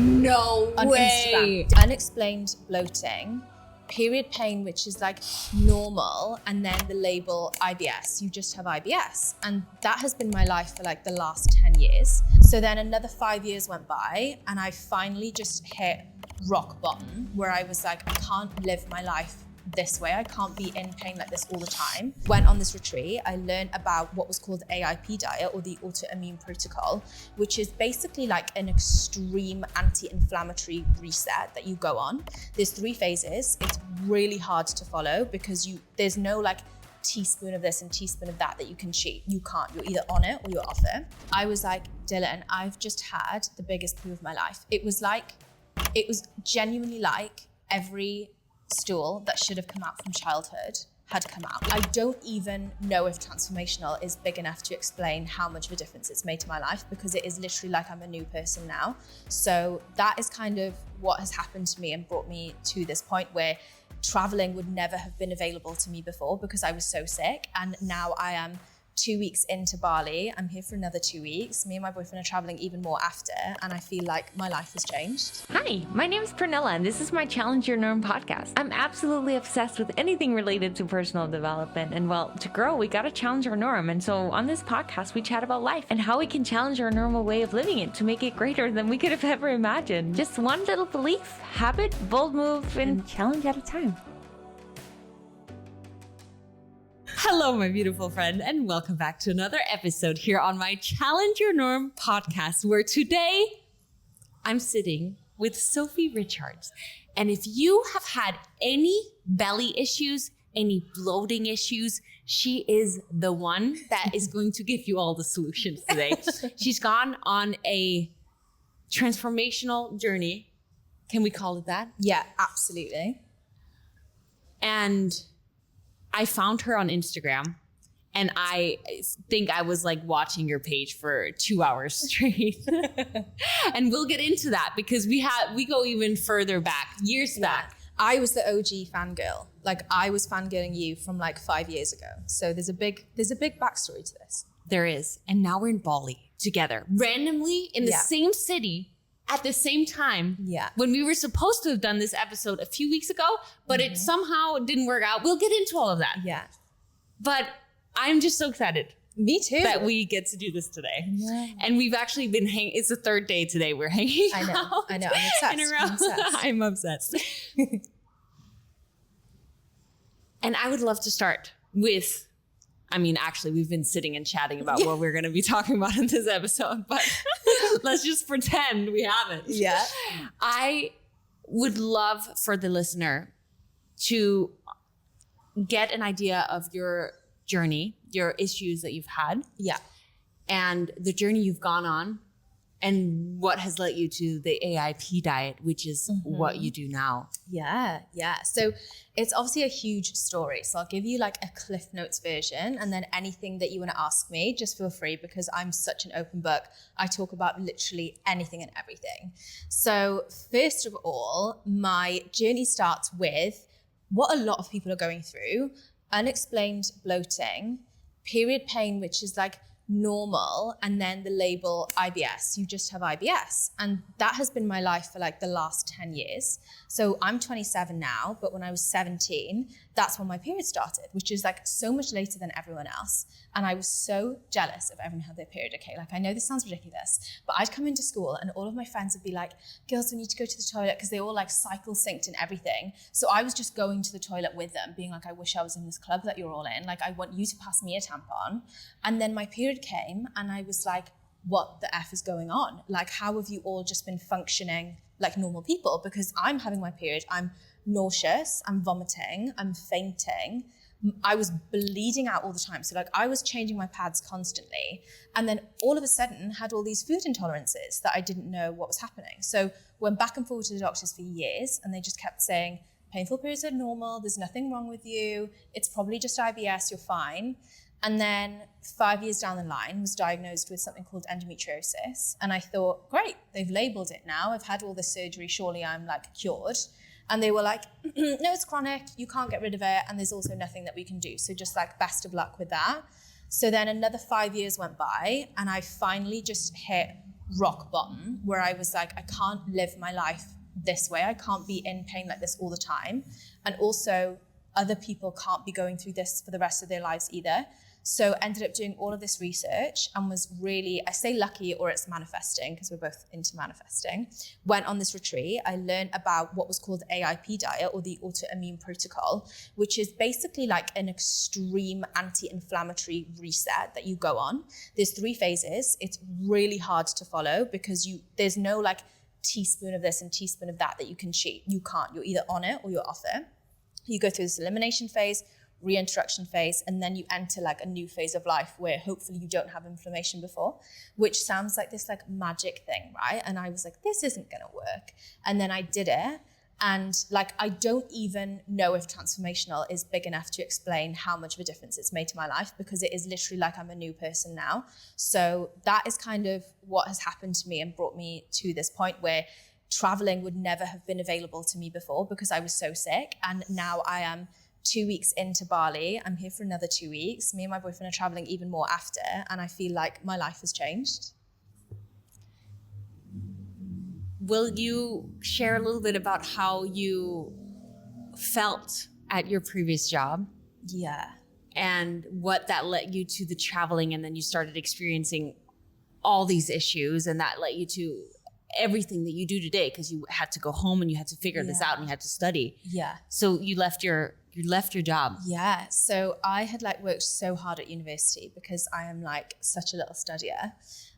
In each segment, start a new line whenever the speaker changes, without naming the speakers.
No
on
way.
Instagram. Unexplained bloating, period pain, which is like normal, and then the label IBS, you just have IBS. And that has been my life for like the last 10 years. So then another 5 years went by and I finally just hit rock bottom where I was like, I can't live my life this way. I can't be in pain like this all the time. Went on this retreat. I learned about what was called AIP diet, or the autoimmune protocol, which is basically like an extreme anti-inflammatory reset that you go on. There's 3 phases. It's really hard to follow because there's no like teaspoon of this and teaspoon of that you can cheat. You can't. You're either on it or you're off it. I was like, Dylan, I've just had the biggest poo of my life. It was genuinely like every stool that should have come out from childhood had come out. I don't even know if transformational is big enough to explain how much of a difference it's made to my life, because it is literally like I'm a new person now. So that is kind of what has happened to me and brought me to this point where traveling would never have been available to me before because I was so sick. And now I am 2 weeks into Bali. I'm here for another 2 weeks. Me and my boyfriend are traveling even more after, and I feel like my life has changed.
Hi, my name is Pernilla, and this is my Challenge Your Norm podcast. I'm absolutely obsessed with anything related to personal development, and well, to grow, we gotta challenge our norm. And so on this podcast, we chat about life and how we can challenge our normal way of living it to make it greater than we could have ever imagined. Just one little belief, habit, bold move, and challenge at a time.
Hello, my beautiful friend, and welcome back to another episode here on my Challenge Your Norm podcast, where today I'm sitting with Sophie Richards. And if you have had any belly issues, any bloating issues, she is the one that is going to give you all the solutions today. She's gone on a transformational journey. Can we call it that?
Yeah, absolutely.
And I found her on Instagram, and I think I was like watching your page for 2 hours straight. And we'll get into that because we go even further back, years back.
I was the OG fangirl. Like I was fangirling you from like 5 years ago. So there's a big backstory to this.
There is. And now we're in Bali together, randomly in the same city at the same time.
Yeah.
When we were supposed to have done this episode a few weeks ago, but it somehow didn't work out. We'll get into all of that.
Yeah.
But I'm just so excited.
Me too.
That we get to do this today.
Yeah.
And we've actually been it's the 3rd day today we're hanging out.
I know. I'm obsessed.
In a row. I'm obsessed. And I would love to start with, actually, we've been sitting and chatting about what we're going to be talking about in this episode, but let's just pretend we haven't.
Yeah.
I would love for the listener to get an idea of your journey, your issues that you've had.
Yeah.
And the journey you've gone on and what has led you to the AIP diet, which is what you do now.
Yeah. So it's obviously a huge story. So I'll give you like a Cliff Notes version, and then anything that you want to ask me, just feel free, because I'm such an open book. I talk about literally anything and everything. So first of all, my journey starts with what a lot of people are going through: unexplained bloating, period pain, which is like normal, and then the label IBS, you just have IBS. And that has been my life for like the last 10 years. So I'm 27 now, but when I was 17, that's when my period started, which is like so much later than everyone else. And I was so jealous of everyone who had their period. Okay, like I know this sounds ridiculous, but I'd come into school and all of my friends would be like, girls, we need to go to the toilet, because they all like cycle synced and everything. So I was just going to the toilet with them, being like, I wish I was in this club that you're all in. Like, I want you to pass me a tampon. And then my period came and I was like, what the F is going on? Like, how have you all just been functioning like normal people? Because I'm having my period, I'm nauseous, I'm vomiting, I'm fainting. I was bleeding out all the time. So like I was changing my pads constantly. And then all of a sudden had all these food intolerances that I didn't know what was happening. So went back and forward to the doctors for years, and they just kept saying, painful periods are normal, there's nothing wrong with you, it's probably just IBS, you're fine. And then 5 years down the line, was diagnosed with something called endometriosis. And I thought, great, they've labeled it now. I've had all this surgery, surely I'm like cured. And they were like, no, it's chronic, you can't get rid of it, and there's also nothing that we can do. So just like best of luck with that. So then another 5 years went by, and I finally just hit rock bottom where I was like, I can't live my life this way. I can't be in pain like this all the time. And also other people can't be going through this for the rest of their lives either. So ended up doing all of this research and was really, I say lucky or it's manifesting because we're both into manifesting. Went on this retreat. I learned about what was called AIP diet or the autoimmune protocol, which is basically like an extreme anti-inflammatory reset that you go on. There's 3 phases. It's really hard to follow because there's no like teaspoon of this and teaspoon of that you can cheat. You can't. You're either on it or you're off it. You go through this elimination phase, reintroduction phase, and then you enter like a new phase of life where hopefully you don't have inflammation before, which sounds like this like magic thing, right? And I was like, this isn't gonna work. And then I did it, and like I don't even know if transformational is big enough to explain how much of a difference it's made to my life, because it is literally like I'm a new person now. So that is kind of what has happened to me and brought me to this point where traveling would never have been available to me before because I was so sick. And now I am 2 weeks into Bali. I'm here for another 2 weeks. Me and my boyfriend are traveling even more after, and I feel like my life has changed.
Will you share a little bit about how you felt at your previous job?
Yeah.
And what that led you to the traveling, and then you started experiencing all these issues, and that led you to everything that you do today, because you had to go home and you had to figure this out and you had to study.
Yeah.
So you left your job.
Yeah. So I had like worked so hard at university because I am like such a little studier,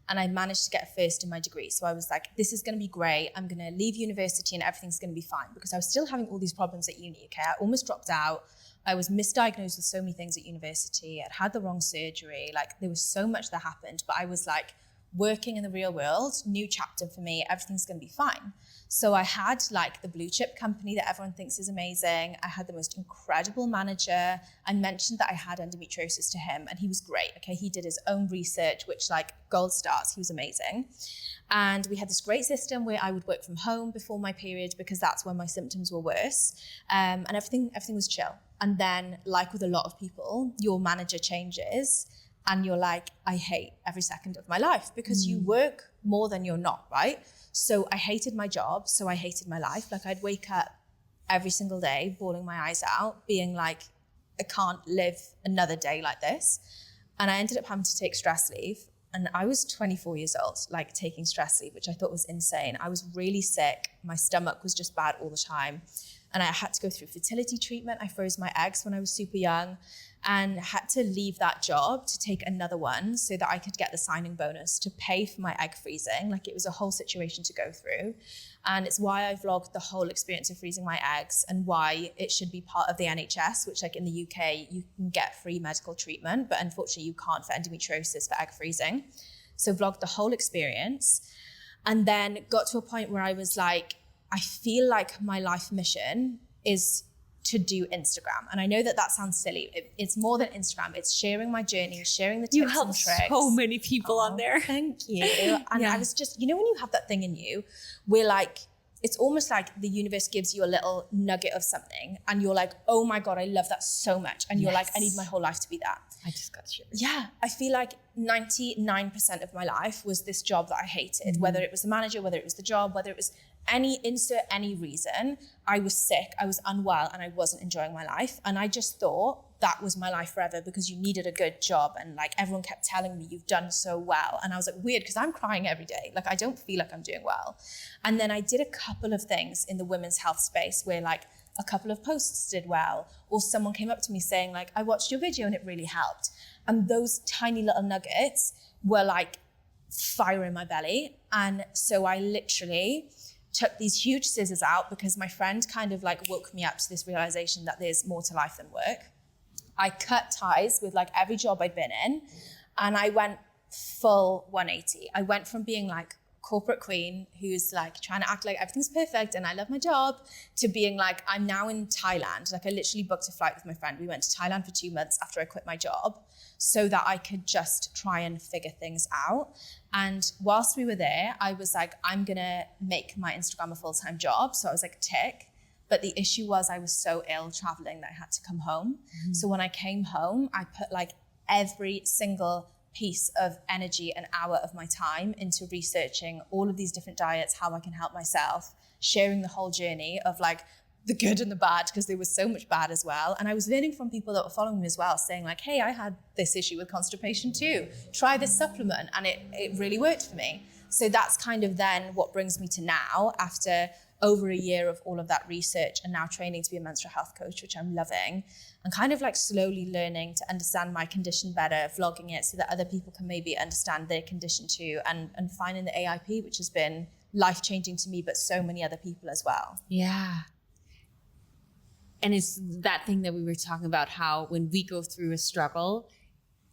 and I managed to get a first in my degree. So I was like, this is going to be great. I'm going to leave university and everything's going to be fine, because I was still having all these problems at uni. Okay. I almost dropped out. I was misdiagnosed with so many things at university. I'd had the wrong surgery. Like there was so much that happened, but I was like, working in the real world, new chapter for me, everything's going to be fine. So I had like the blue chip company that everyone thinks is amazing. I had the most incredible manager. I mentioned that I had endometriosis to him, and he was great. Okay, he did his own research, which like gold stars. He was amazing. And we had this great system where I would work from home before my period because that's when my symptoms were worse. And everything was chill. And then, like with a lot of people, your manager changes. And you're like, I hate every second of my life, because you work more than you're not, right? So I hated my job. So I hated my life. Like I'd wake up every single day, bawling my eyes out, being like, I can't live another day like this. And I ended up having to take stress leave. And I was 24 years old, like taking stress leave, which I thought was insane. I was really sick. My stomach was just bad all the time. And I had to go through fertility treatment. I froze my eggs when I was super young, and had to leave that job to take another one so that I could get the signing bonus to pay for my egg freezing. Like it was a whole situation to go through. And it's why I vlogged the whole experience of freezing my eggs, and why it should be part of the NHS, which like in the UK, you can get free medical treatment, but unfortunately you can't for endometriosis for egg freezing. So vlogged the whole experience, and then got to a point where I was like, I feel like my life mission is to do Instagram. And I know that sounds silly. It's more than Instagram. It's sharing my journey, sharing the tips
You
and
help
tricks.
so many people on there.
Thank you. And I was just, you know, when you have that thing in you where like, it's almost like the universe gives you a little nugget of something and you're like, oh my God, I love that so much. And you're like, I need my whole life to be that.
I just got shit.
Yeah. I feel like 99% of my life was this job that I hated, whether it was the manager, whether it was the job, whether it was insert any reason. I was sick, I was unwell, and I wasn't enjoying my life. And I just thought that was my life forever, because you needed a good job. And like everyone kept telling me, you've done so well. And I was like, weird, because I'm crying every day. Like I don't feel like I'm doing well. And then I did a couple of things in the women's health space where like a couple of posts did well, or someone came up to me saying like, I watched your video and it really helped. And those tiny little nuggets were like fire in my belly. And so I literally took these huge scissors out, because my friend kind of like woke me up to this realization that there's more to life than work. I cut ties with like every job I'd been in, and I went full 180. I went from being like corporate queen who's like trying to act like everything's perfect and I love my job, to being like, I'm now in Thailand. Like I literally booked a flight with my friend. We went to Thailand for 2 months after I quit my job, so that I could just try and figure things out. And whilst we were there, I was like, I'm gonna make my Instagram a full-time job. So I was like, tick. But the issue was I was so ill traveling that I had to come home. So when I came home, I put like every single piece of energy, an hour of my time into researching all of these different diets, how I can help myself, sharing the whole journey of like the good and the bad, because there was so much bad as well. And I was learning from people that were following me as well, saying like, hey, I had this issue with constipation too. Try this supplement. And it really worked for me. So that's kind of then what brings me to now, after over a year of all of that research and now training to be a menstrual health coach, which I'm loving, and kind of like slowly learning to understand my condition better, vlogging it so that other people can maybe understand their condition too, and finding the AIP, which has been life-changing to me, but so many other people as well.
Yeah. And it's that thing that we were talking about, how when we go through a struggle,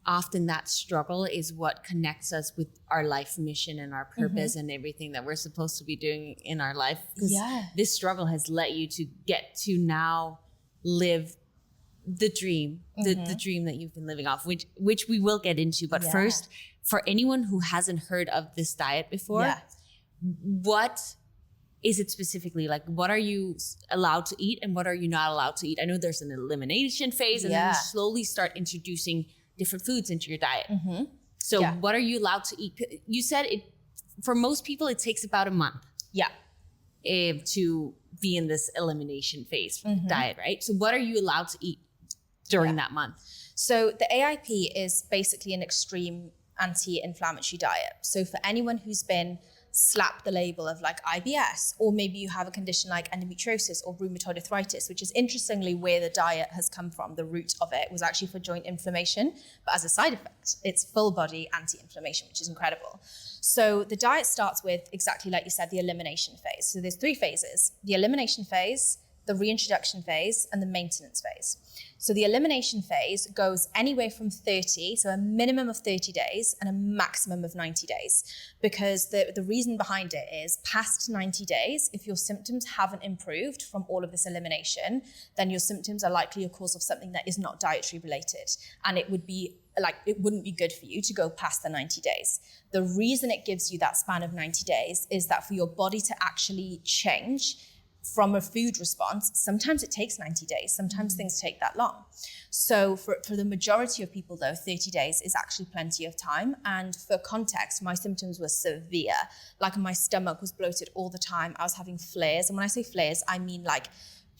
often that struggle is what connects us with our life mission and our purpose and everything that we're supposed to be doing in our life. Because this struggle has led you to get to now live the dream, the dream that you've been living off, which we will get into. But first, for anyone who hasn't heard of this diet before, what is it specifically? Like, what are you allowed to eat and what are you not allowed to eat? I know there's an elimination phase and then you slowly start introducing different foods into your diet. So what are you allowed to eat? You said it, for most people, it takes about a month. To be in this elimination phase diet, right? So what are you allowed to eat during that month?
So the AIP is basically an extreme anti-inflammatory diet. So for anyone who's been slapped the label of like IBS, or maybe you have a condition like endometriosis or rheumatoid arthritis, which is interestingly where the diet has come from. The root of it was actually for joint inflammation, but as a side effect, it's full body anti-inflammation, which is incredible. So the diet starts with, exactly like you said, the elimination phase. So there's 3 phases: the elimination phase, the reintroduction phase, and the maintenance phase. So the elimination phase goes anywhere from 30, so a minimum of 30 days and a maximum of 90 days. Because the reason behind it is, past 90 days, if your symptoms haven't improved from all of this elimination, then your symptoms are likely a cause of something that is not dietary related. And it wouldn't be good for you to go past the 90 days. The reason it gives you that span of 90 days is that for your body to actually change from a food response, sometimes it takes 90 days, sometimes things take that long. So for the majority of people though, 30 days is actually plenty of time. And for context, my symptoms were severe. Like my stomach was bloated all the time. I was having flares. And when I say flares, I mean like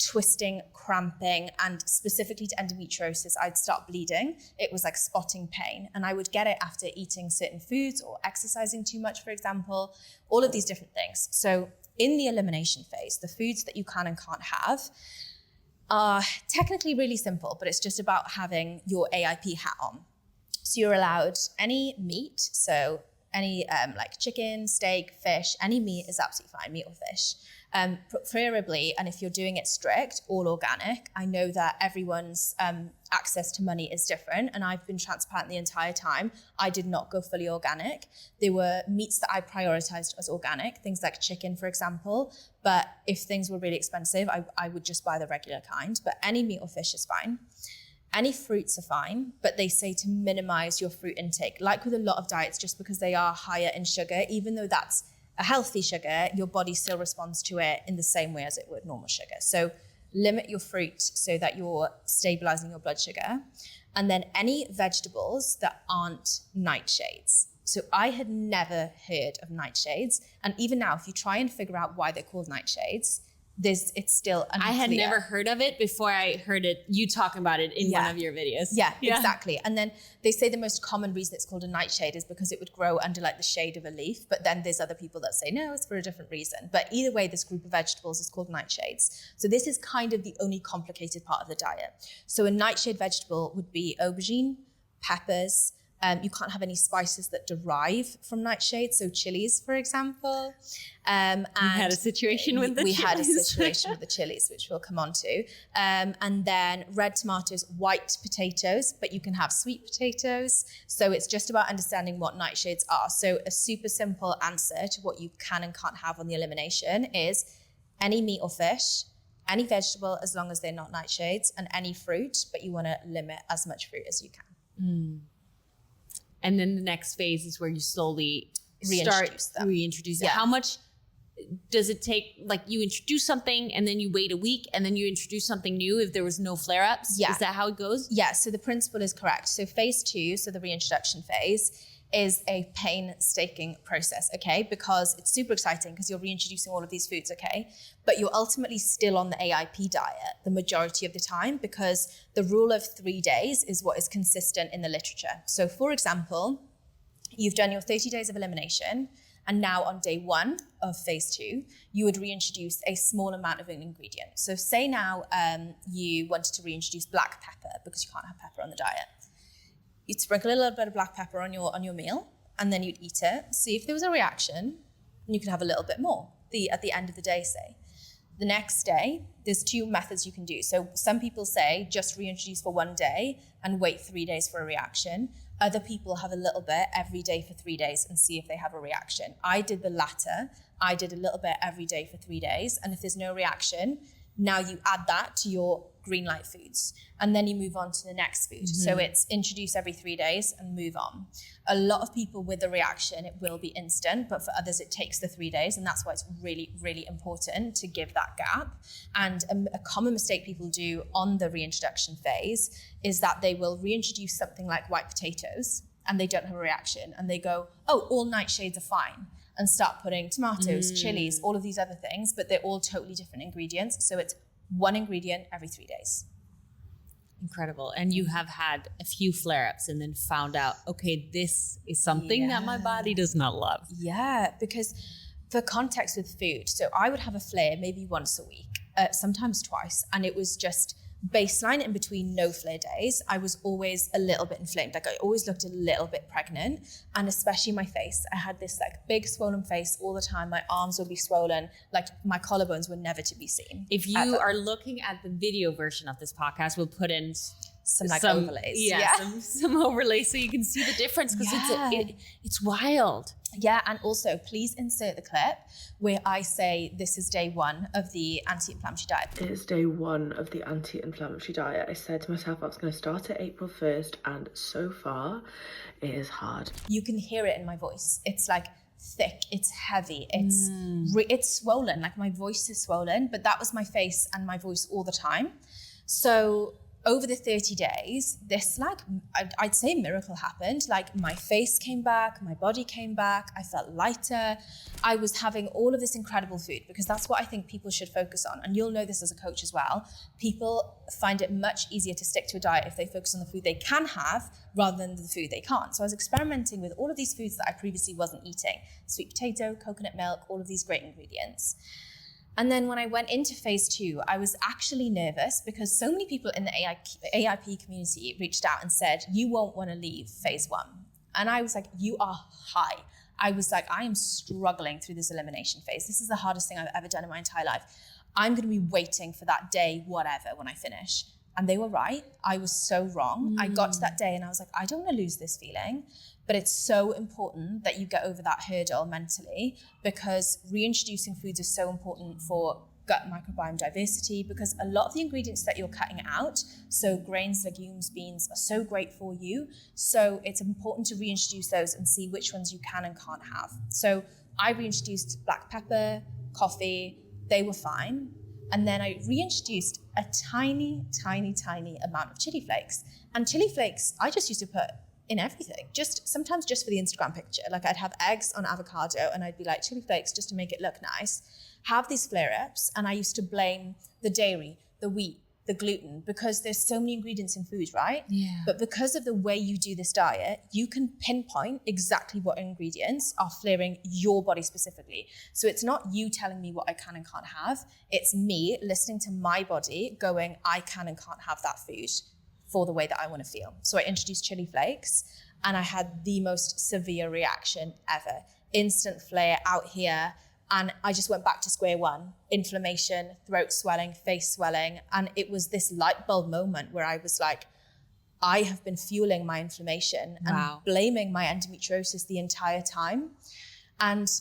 twisting, cramping, and specifically to endometriosis, I'd start bleeding. It was like spotting pain. And I would get it after eating certain foods or exercising too much, for example, all of these different things. So in the elimination phase, the foods that you can and can't have are technically really simple, but it's just about having your AIP hat on. So you're allowed any meat, so any like chicken, steak, fish, any meat is absolutely fine, meat or fish. Preferably, and if you're doing it strict, all organic. I know that everyone's access to money is different, and I've been transparent the entire time. I did not go fully organic. There were meats that I prioritized as organic, things like chicken, for example. But if things were really expensive, I would just buy the regular kind. But any meat or fish is fine. Any fruits are fine, but they say to minimize your fruit intake. Like with a lot of diets, just because they are higher in sugar, even though that's a healthy sugar, your body still responds to it in the same way as it would normal sugar. So limit your fruit so that you're stabilizing your blood sugar. And then any vegetables that aren't nightshades. So I had never heard of nightshades. And even now, if you try and figure out why they're called nightshades, it's still unclear.
I had never heard of it before I heard you talking about it in one of your videos.
Yeah, exactly. And then they say the most common reason it's called a nightshade is because it would grow under like the shade of a leaf. But then there's other people that say, no, it's for a different reason. But either way, this group of vegetables is called nightshades. So this is kind of the only complicated part of the diet. So a nightshade vegetable would be aubergine, peppers. You can't have any spices that derive from nightshades, so chilies, for example. And
we had a situation with the chilies.
We had a situation with the chilies, which we'll come on to. And then red tomatoes, white potatoes, but you can have sweet potatoes. So it's just about understanding what nightshades are. So a super simple answer to what you can and can't have on the elimination is any meat or fish, any vegetable, as long as they're not nightshades, and any fruit, but you want to limit as much fruit as you can.
And then the next phase is where you slowly reintroduce
them.
Reintroduce it. How much does it take, like, you introduce something and then you wait a week and then you introduce something new if there was no flare-ups?
Yeah.
Is that how it goes?
Yeah, so the principle is correct. So phase 2, so the reintroduction phase, is a painstaking process, okay? Because it's super exciting because you're reintroducing all of these foods, okay? But you're ultimately still on the AIP diet the majority of the time, because the rule of 3 days is what is consistent in the literature. So for example, you've done your 30 days of elimination, and now on day 1 of phase 2, you would reintroduce a small amount of an ingredient. So say now you wanted to reintroduce black pepper because you can't have pepper on the diet. You'd sprinkle a little bit of black pepper on your meal, and then you'd eat it, see if there was a reaction, and you could have a little bit more at the end of the day, say. The next day, there's 2 methods you can do. So some people say just reintroduce for 1 day and wait 3 days for a reaction. Other people have a little bit every day for 3 days and see if they have a reaction. I did the latter. I did a little bit every day for 3 days, and if there's no reaction, now you add that to your green light foods, and then you move on to the next food. So it's introduce every 3 days and move on. A lot of people with the reaction, it will be instant, but for others it takes the 3 days, and that's why it's really, really important to give that gap. And a common mistake people do on the reintroduction phase is that they will reintroduce something like white potatoes and they don't have a reaction, and they go, oh, all nightshades are fine, and start putting tomatoes, chilies, all of these other things, but they're all totally different ingredients. So it's 1 ingredient every 3 days.
Incredible. And you have had a few flare-ups and then found out, okay, this is something that my body does not love.
Yeah, because for context with food, so I would have a flare maybe once a week, sometimes twice, and it was just baseline. In between no flare days, I was always a little bit inflamed. Like I always looked a little bit pregnant, and especially my face. I had this like big swollen face all the time. My arms would be swollen, like my collarbones were never to be seen.
If you are looking at the video version of this podcast, we'll put in
some overlays.
Some overlays so you can see the difference, because it's wild.
Yeah, and also please insert the clip where I say this is day 1 of the anti-inflammatory diet.
It is day 1 of the anti-inflammatory diet. I said to myself I was going to start at April 1st, and so far it is hard.
You can hear it in my voice. It's like thick, it's heavy, it's swollen, like my voice is swollen, but that was my face and my voice all the time. So over the 30 days, this I'd say miracle happened. Like my face came back, my body came back, I felt lighter. I was having all of this incredible food, because that's what I think people should focus on. And you'll know this as a coach as well. People find it much easier to stick to a diet if they focus on the food they can have rather than the food they can't. So I was experimenting with all of these foods that I previously wasn't eating. Sweet potato, coconut milk, all of these great ingredients. And then when I went into phase 2, I was actually nervous because so many people in the AIP community reached out and said, you won't want to leave phase 1. And I was like, you are high. I was like, I am struggling through this elimination phase. This is the hardest thing I've ever done in my entire life. I'm going to be waiting for that day, whatever, when I finish. And they were right. I was so wrong. I got to that day and I was like, I don't want to lose this feeling. But it's so important that you get over that hurdle mentally, because reintroducing foods is so important for gut microbiome diversity, because a lot of the ingredients that you're cutting out, so grains, legumes, beans, are so great for you. So it's important to reintroduce those and see which ones you can and can't have. So I reintroduced black pepper, coffee, they were fine. And then I reintroduced a tiny, tiny, tiny amount of chili flakes. And chili flakes, I just used to put in everything, sometimes just for the Instagram picture. Like I'd have eggs on avocado and I'd be like, chili flakes just to make it look nice. Have these flare-ups, and I used to blame the dairy, the wheat, the gluten, because there's so many ingredients in food, right?
Yeah.
But because of the way you do this diet, you can pinpoint exactly what ingredients are flaring your body specifically. So it's not you telling me what I can and can't have. It's me listening to my body going, I can and can't have that food for the way that I want to feel. So I introduced chili flakes and I had the most severe reaction ever. Instant flare out here. And I just went back to square one. Inflammation, throat swelling, face swelling. And it was this light bulb moment where I was like, I have been fueling my inflammation and blaming my endometriosis the entire time. And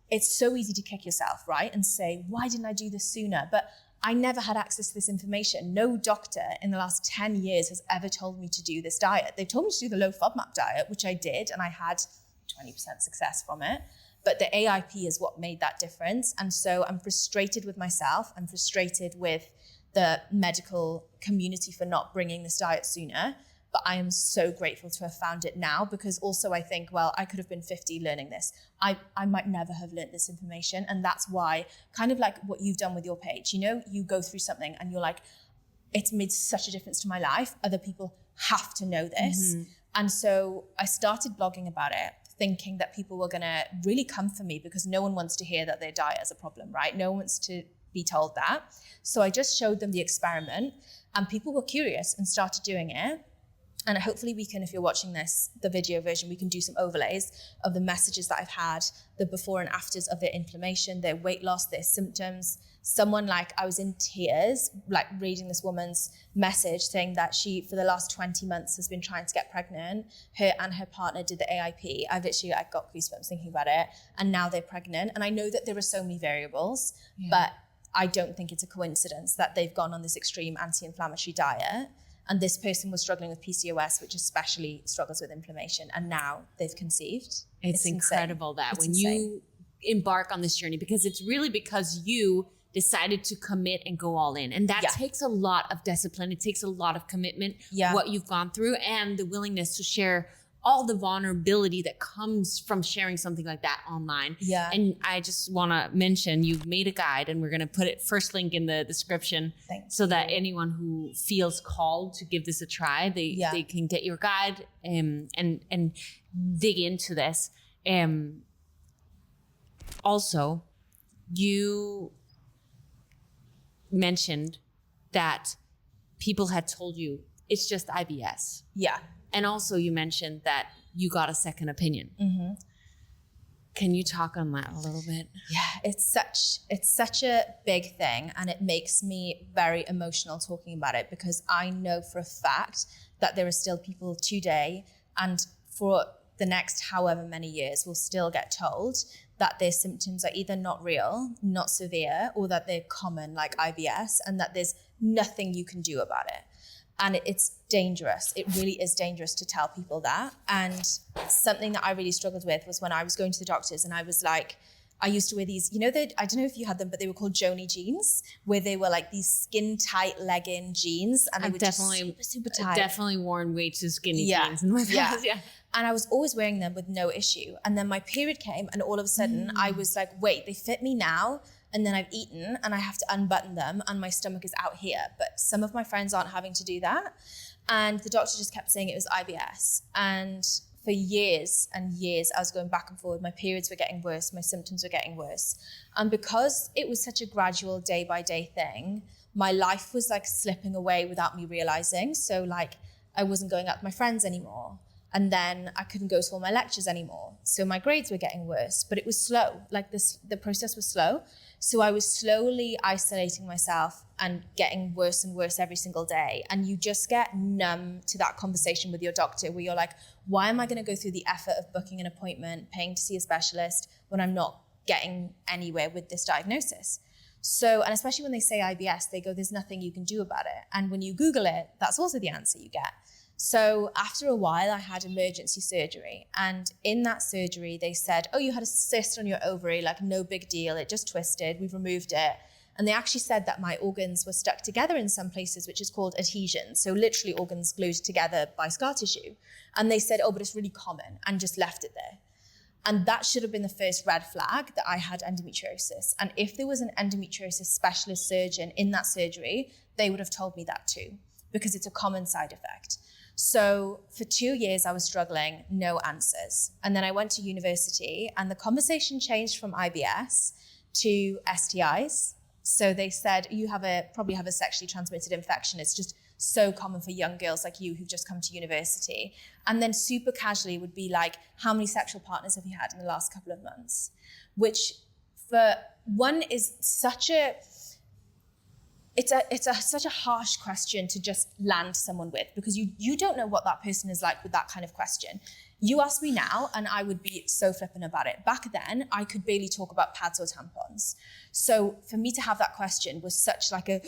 it's so easy to kick yourself, right? And say, why didn't I do this sooner? But I never had access to this information. No doctor in the last 10 years has ever told me to do this diet. They've told me to do the low FODMAP diet, which I did, and I had 20% success from it. But the AIP is what made that difference. And so I'm frustrated with myself. I'm frustrated with the medical community for not bringing this diet sooner. But I am so grateful to have found it now, because also I think, well, I could have been 50 learning this. I might never have learned this information. And that's why, kind of like what you've done with your page, you know, you go through something and you're like, it's made such a difference to my life. Other people have to know this. And so I started blogging about it, thinking that people were going to really come for me, because no one wants to hear that their diet is a problem, right? No one wants to be told that. So I just showed them the experiment, and people were curious and started doing it. And hopefully we can, if you're watching this, the video version, we can do some overlays of the messages that I've had, the before and afters of their inflammation, their weight loss, their symptoms. Someone, like, I was in tears, like reading this woman's message saying that she, for the last 20 months, has been trying to get pregnant. Her and her partner did the AIP. I got goosebumps thinking about it. And now they're pregnant. And I know that there are so many variables, but I don't think it's a coincidence that they've gone on this extreme anti-inflammatory diet. And this person was struggling with PCOS, which especially struggles with inflammation. And now they've conceived.
It's incredible that when you embark on this journey, because it's really because you decided to commit and go all in. And that takes a lot of discipline. It takes a lot of commitment, what you've gone through, and the willingness to share all the vulnerability that comes from sharing something like that online. And I just want to mention, you've made a guide, and we're going to put it first link in the description so that anyone who feels called to give this a try, they can get your guide and dig into this. Also, you mentioned that people had told you it's just IBS. And also you mentioned that you got a second opinion. Can you talk on that a little bit?
It's such a big thing, and it makes me very emotional talking about it, because I know for a fact that there are still people today, and for the next however many years, will still get told that their symptoms are either not real, not severe, or that they're common, like IBS, and that there's nothing you can do about it. And it's dangerous. It really is dangerous to tell people that. And something that I really struggled with was when I was going to the doctors, and I was like, I used to wear these, you know, I don't know if you had them, but they were called Joni jeans, where they were like these skin tight legging jeans, and they were just super tight.
Definitely worn way too skinny jeans in my past.
And I was always wearing them with no issue. And then my period came, and all of a sudden I was like, wait, they fit me now. And then I've eaten and I have to unbutton them, and my stomach is out here. But some of my friends aren't having to do that. And the doctor just kept saying it was IBS. And for years and years, I was going back and forward. My periods were getting worse. My symptoms were getting worse. And because it was such a gradual day by day thing, my life was like slipping away without me realizing. So like I wasn't going out with my friends anymore. And then I couldn't go to all my lectures anymore. So my grades were getting worse, but it was slow. Like the process was slow. So I was slowly isolating myself and getting worse and worse every single day. And you just get numb to that conversation with your doctor, where you're like, why am I going to go through the effort of booking an appointment, paying to see a specialist, when I'm not getting anywhere with this diagnosis? So, and especially when they say IBS, they go, there's nothing you can do about it. And when you Google it, that's also the answer you get. So after a while, I had emergency surgery. And in that surgery, they said, oh, you had a cyst on your ovary, like no big deal. It just twisted. We've removed it. And they actually said that my organs were stuck together in some places, which is called adhesion. So literally organs glued together by scar tissue. And they said, oh, but it's really common, and just left it there. And that should have been the first red flag that I had endometriosis. And if there was an endometriosis specialist surgeon in that surgery, they would have told me that too, because it's a common side effect. So for 2 years, I was struggling, no answers. And then I went to university, and the conversation changed from IBS to STIs. So they said, you probably have a sexually transmitted infection. It's just so common for young girls like you who've just come to university. And then super casually would be like, how many sexual partners have you had in the last couple of months? Which for one is such a harsh question to just land someone with, because you don't know what that person is like with that kind of question. You ask me now and I would be so flippant about it. Back then, I could barely talk about pads or tampons. So for me to have that question was such like a,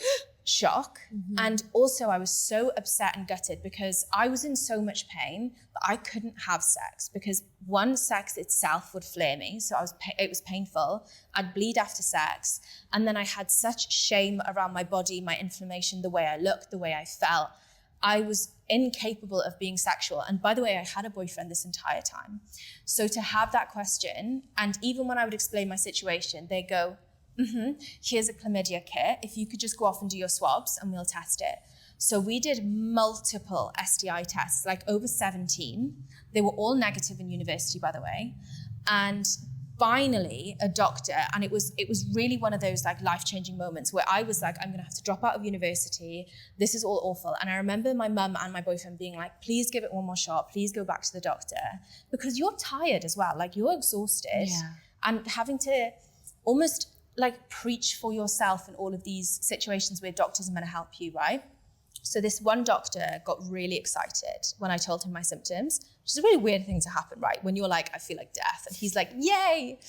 shock. And also I was so upset and gutted because I was in so much pain that I couldn't have sex, because one, sex itself would flare me. So it was painful. I'd bleed after sex. And then I had such shame around my body, my inflammation, the way I looked, the way I felt. I was incapable of being sexual. And by the way, I had a boyfriend this entire time. So to have that question, and even when I would explain my situation, they go, here's a chlamydia kit. If you could just go off and do your swabs and we'll test it. So we did multiple STI tests, like over 17. They were all negative in university, by the way. And finally, a doctor, and it was really one of those like life-changing moments where I was like, I'm gonna have to drop out of university. This is all awful. And I remember my mum and my boyfriend being like, please give it one more shot. Please go back to the doctor, because you're tired as well. Like, you're exhausted and having to almost like preach for yourself in all of these situations where doctors are going to help you, right? So this one doctor got really excited when I told him my symptoms, which is a really weird thing to happen, right? When you're like, I feel like death. And he's like, yay.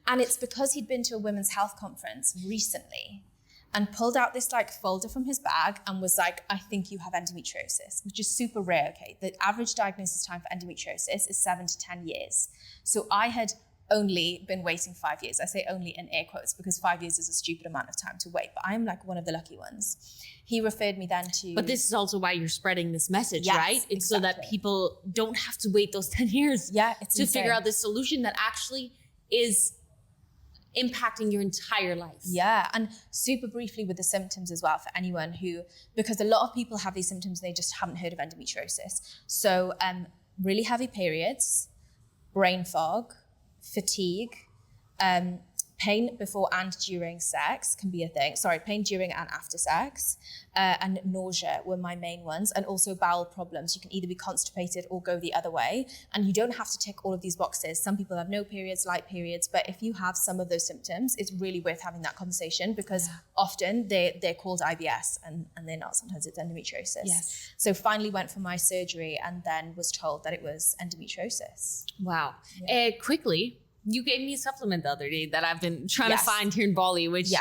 And it's because he'd been to a women's health conference recently and pulled out this like folder from his bag and was like, I think you have endometriosis, which is super rare, okay? The average diagnosis time for endometriosis is 7 to 10 years. So I had only been waiting 5 years. I say only in air quotes because 5 years is a stupid amount of time to wait, but I'm like one of the lucky ones. He referred me then to...
But this is also why you're spreading this message,
Yes,
right? It's so that people don't have to wait those 10 years
it's
to
insane.
figure out this solution that actually is impacting your entire life.
Yeah, and super briefly with the symptoms as well for anyone who, because a lot of people have these symptoms, they just haven't heard of endometriosis. So really heavy periods, brain fog, fatigue, pain before and during sex can be a thing. Sorry, pain during and after sex, and nausea were my main ones, and also bowel problems. You can either be constipated or go the other way, and you don't have to tick all of these boxes. Some people have no periods, light periods, but if you have some of those symptoms, it's really worth having that conversation, because often they're called IBS and they're not. Sometimes it's endometriosis.
Yes.
So finally went for my surgery and then was told that it was endometriosis.
Wow. Quickly, you gave me a supplement the other day that I've been trying to
Yes.
find here in Bali, which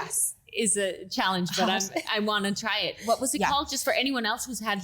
is a challenge, but I want to try it. What was it called? Just for anyone else who's had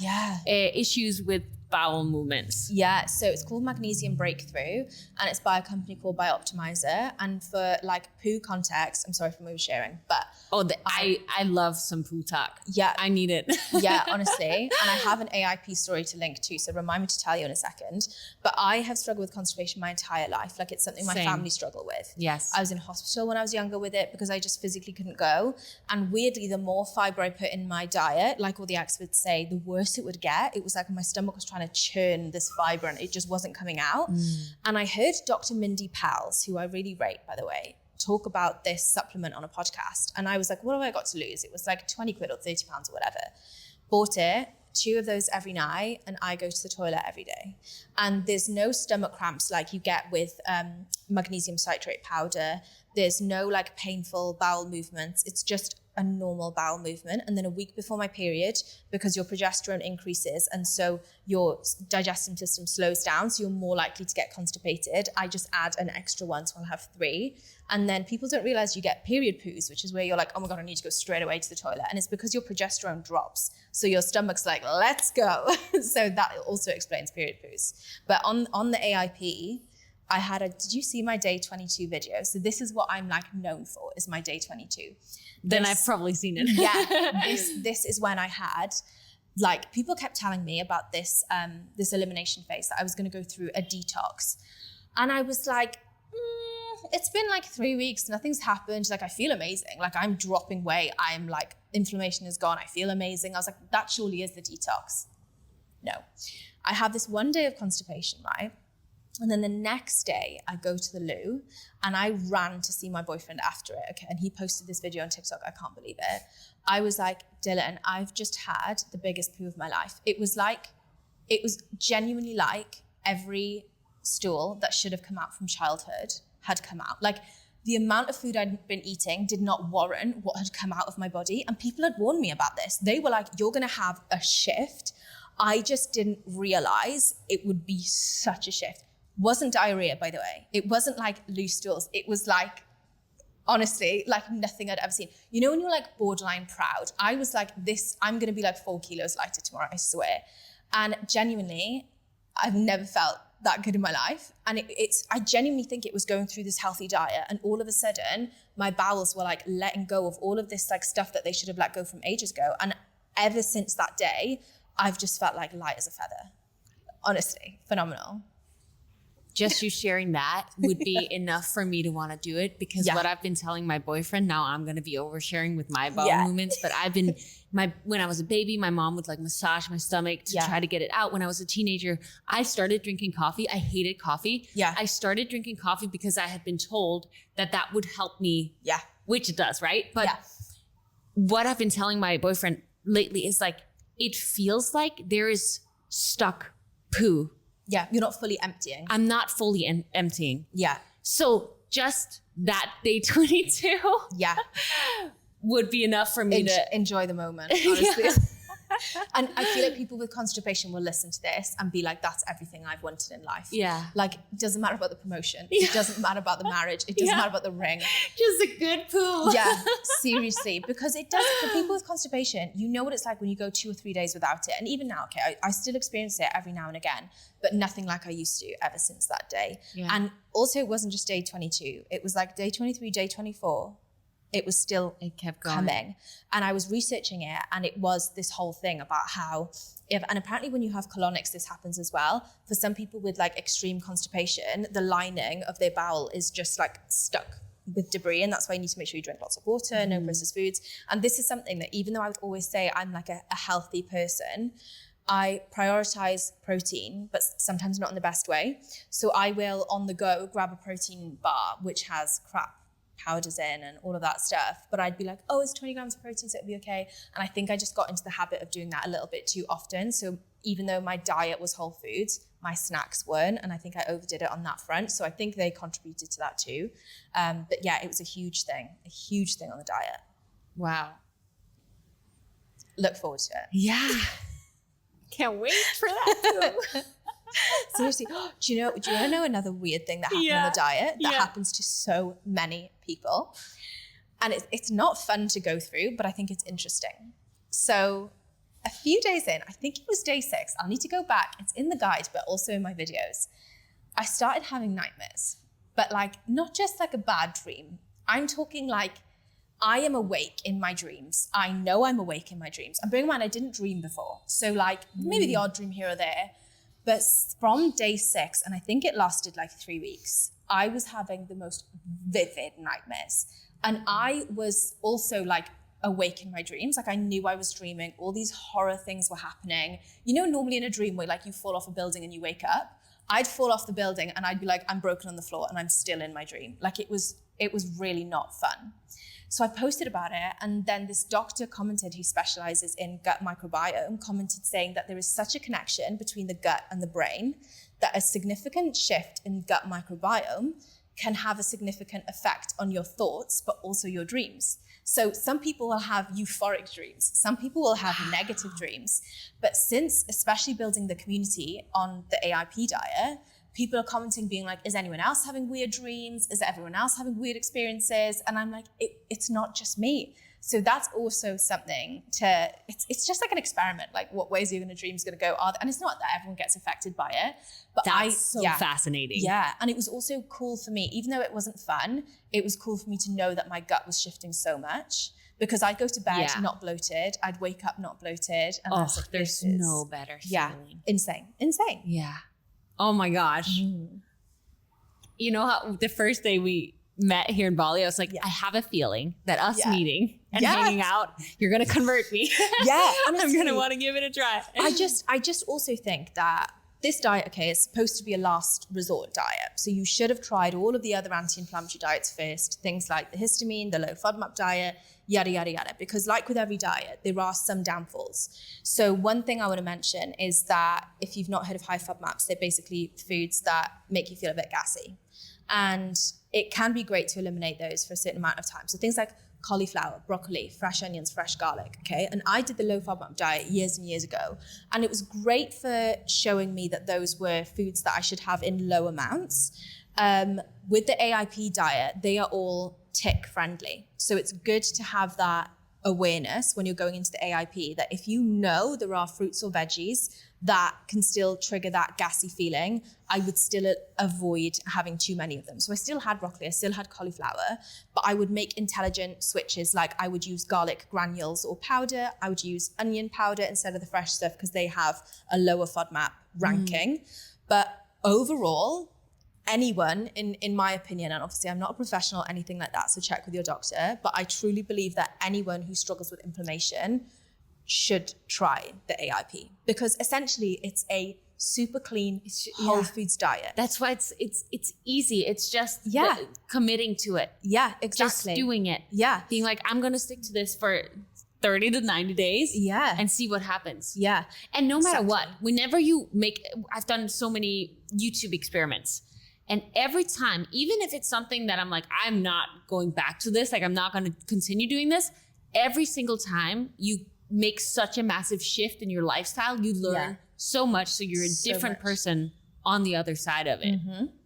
issues with bowel movements.
Yeah, so it's called Magnesium Breakthrough, and it's by a company called Bioptimizer. And for like poo context, I'm sorry for oversharing, but
I love some poo talk.
Yeah,
I need it.
Yeah, honestly. And I have an AIP story to link to, so remind me to tell you in a second. But I have struggled with constipation my entire life. Like, it's something my family struggle with.
Yes.
I was in hospital when I was younger with it because I just physically couldn't go. And weirdly, the more fiber I put in my diet, like all the experts say, the worse it would get. It was like my stomach was trying to churn this fiber and it just wasn't coming out. And I heard Dr. Mindy Pals, who I really rate, by the way, talk about this supplement on a podcast. And I was like, what have I got to lose? It was like 20 quid or 30 pounds or whatever. Bought it, 2 of those every night, and I go to the toilet every day. And there's no stomach cramps like you get with magnesium citrate powder. There's no like painful bowel movements. It's just a normal bowel movement. And then a week before my period, because your progesterone increases and so your digestive system slows down, so you're more likely to get constipated, I just add an extra one, so I'll have 3. And then people don't realize you get period poos, which is where you're like, oh my God, I need to go straight away to the toilet. And it's because your progesterone drops. So your stomach's like, let's go. So that also explains period poos. But on the AIP, I had did you see my day 22 video? So this is what I'm like known for, is my day 22.
Then I've probably seen it.
Yeah, this is when I had, like, people kept telling me about this this elimination phase, that I was going to go through a detox. And I was like, it's been like 3 weeks, nothing's happened. Like, I feel amazing. Like, I'm dropping weight. I'm like, inflammation is gone. I feel amazing. I was like, that surely is the detox. No. I have this one day of constipation, right? And then the next day I go to the loo and I ran to see my boyfriend after it. Okay. And he posted this video on TikTok. I can't believe it. I was like, Dylan, I've just had the biggest poo of my life. It was genuinely like every stool that should have come out from childhood had come out. Like, the amount of food I'd been eating did not warrant what had come out of my body. And people had warned me about this. They were like, you're going to have a shift. I just didn't realize it would be such a shift. Wasn't diarrhea, by the way. It wasn't like loose stools. It was like Honestly, like nothing I'd ever seen. You know, when you're like borderline proud, I was like, I'm going to be like 4 kilos lighter tomorrow, I swear. And genuinely, I've never felt that good in my life. And I genuinely think it was going through this healthy diet. And all of a sudden, my bowels were like letting go of all of this like stuff that they should have let go from ages ago. And ever since that day, I've just felt like light as a feather. Honestly, phenomenal.
Just you sharing that would be enough for me to want to do it, because what I've been telling my boyfriend, now I'm going to be oversharing with my bowel movements, but when I was a baby, my mom would like massage my stomach to try to get it out. When I was a teenager, I started drinking coffee. I hated coffee. Yeah. I started drinking coffee because I had been told that would help me. Yeah. Which it does, right? But what I've been telling my boyfriend lately is like, it feels like there is stuck poo.
Yeah, you're not fully emptying.
I'm not fully emptying.
Yeah.
So just that day 22 would be enough for me to
enjoy the moment, honestly. And I feel like people with constipation will listen to this and be like, that's everything I've wanted in life. Yeah. Like, it doesn't matter about the promotion. Yeah. It doesn't matter about the marriage. It doesn't matter about the ring.
Just a good poo.
Yeah, seriously. Because it does, for people with constipation, you know what it's like when you go 2 or 3 days without it. And even now, okay, I still experience it every now and again, but nothing like I used to ever since that day. Yeah. And also, it wasn't just day 22. It was like day 23, day 24. It was still coming. And I was researching it, and it was this whole thing about how and apparently when you have colonics, this happens as well. For some people with like extreme constipation, the lining of their bowel is just like stuck with debris. And that's why you need to make sure you drink lots of water, no processed foods. And this is something that, even though I would always say I'm like a healthy person, I prioritize protein, but sometimes not in the best way. So I will on the go grab a protein bar, which has crap powders in and all of that stuff, but I'd be like, oh, it's 20 grams of protein, so it'll be okay. And I think I just got into the habit of doing that a little bit too often. So even though my diet was whole foods, my snacks weren't, and I think I overdid it on that front. So I think they contributed to that too. But yeah, it was a huge thing on the diet.
Wow.
Look forward to it.
Yeah. Can't wait for that too.
Seriously, do you want to know another weird thing that happened on the diet that happens to so many people? And it's not fun to go through, but I think it's interesting. So a few days in, I think it was day 6, I'll need to go back. It's in the guide, but also in my videos. I started having nightmares, but like not just like a bad dream. I'm talking like I am awake in my dreams. I know I'm awake in my dreams. And bearing in mind, I didn't dream before. So like maybe the odd dream here or there. But from day 6, and I think it lasted like 3 weeks, I was having the most vivid nightmares. And I was also like awake in my dreams. Like I knew I was dreaming. All these horror things were happening. You know, normally in a dream where like you fall off a building and you wake up, I'd fall off the building and I'd be like, I'm broken on the floor and I'm still in my dream. Like it was really not fun. So I posted about it, and then this doctor commented, who specializes in gut microbiome, commented saying that there is such a connection between the gut and the brain that a significant shift in gut microbiome can have a significant effect on your thoughts, but also your dreams. So some people will have euphoric dreams. Some people will have negative dreams. But since, especially building the community on the AIP diet, people are commenting being like, is anyone else having weird dreams? Is everyone else having weird experiences? And I'm like, it's not just me. So that's also something it's just like an experiment. Like what ways are your dreams going to go? And it's not that everyone gets affected by it. But
that's so fascinating.
Yeah. And it was also cool for me, even though it wasn't fun, it was cool for me to know that my gut was shifting so much. Because I'd go to bed not bloated. I'd wake up not bloated. And I was like,
there's no better feeling.
Yeah, insane.
Yeah. Oh my gosh. You know how the first day we met here in Bali, I was like, I have this feeling that us meeting and hanging out, you're going to convert me.
Yeah.
Honestly, I'm going to want to give it a try.
I just also think that this diet, okay, is supposed to be a last resort diet. So you should have tried all of the other anti-inflammatory diets first, things like the histamine, the low FODMAP diet, yada, yada, yada. Because like with every diet, there are some downfalls. So one thing I want to mention is that if you've not heard of high FODMAPs, they're basically foods that make you feel a bit gassy. And it can be great to eliminate those for a certain amount of time. So things like cauliflower, broccoli, fresh onions, fresh garlic, okay? And I did the low FODMAP diet years and years ago, and it was great for showing me that those were foods that I should have in low amounts. With the AIP diet, they are all tick friendly. So it's good to have that awareness when you're going into the AIP, that if you know there are fruits or veggies that can still trigger that gassy feeling, I would still avoid having too many of them. So I still had broccoli, I still had cauliflower, but I would make intelligent switches. Like I would use garlic granules or powder. I would use onion powder instead of the fresh stuff because they have a lower FODMAP ranking. But overall, anyone, in my opinion, and obviously I'm not a professional or anything like that, so check with your doctor, but I truly believe that anyone who struggles with inflammation should try the AIP, because essentially it's a super clean whole foods diet.
That's why it's easy. It's just committing to it.
Yeah, exactly.
Just doing it.
Yeah.
Being like, I'm going to stick to this for 30 to 90 days.
Yeah.
And see what happens.
Yeah.
And no matter what, whenever you make, I've done so many YouTube experiments. And every time, even if it's something that I'm like, I'm not going back to this, like I'm not going to continue doing this, every single time you make such a massive shift in your lifestyle, you learn so much. So you're a different person on the other side of it.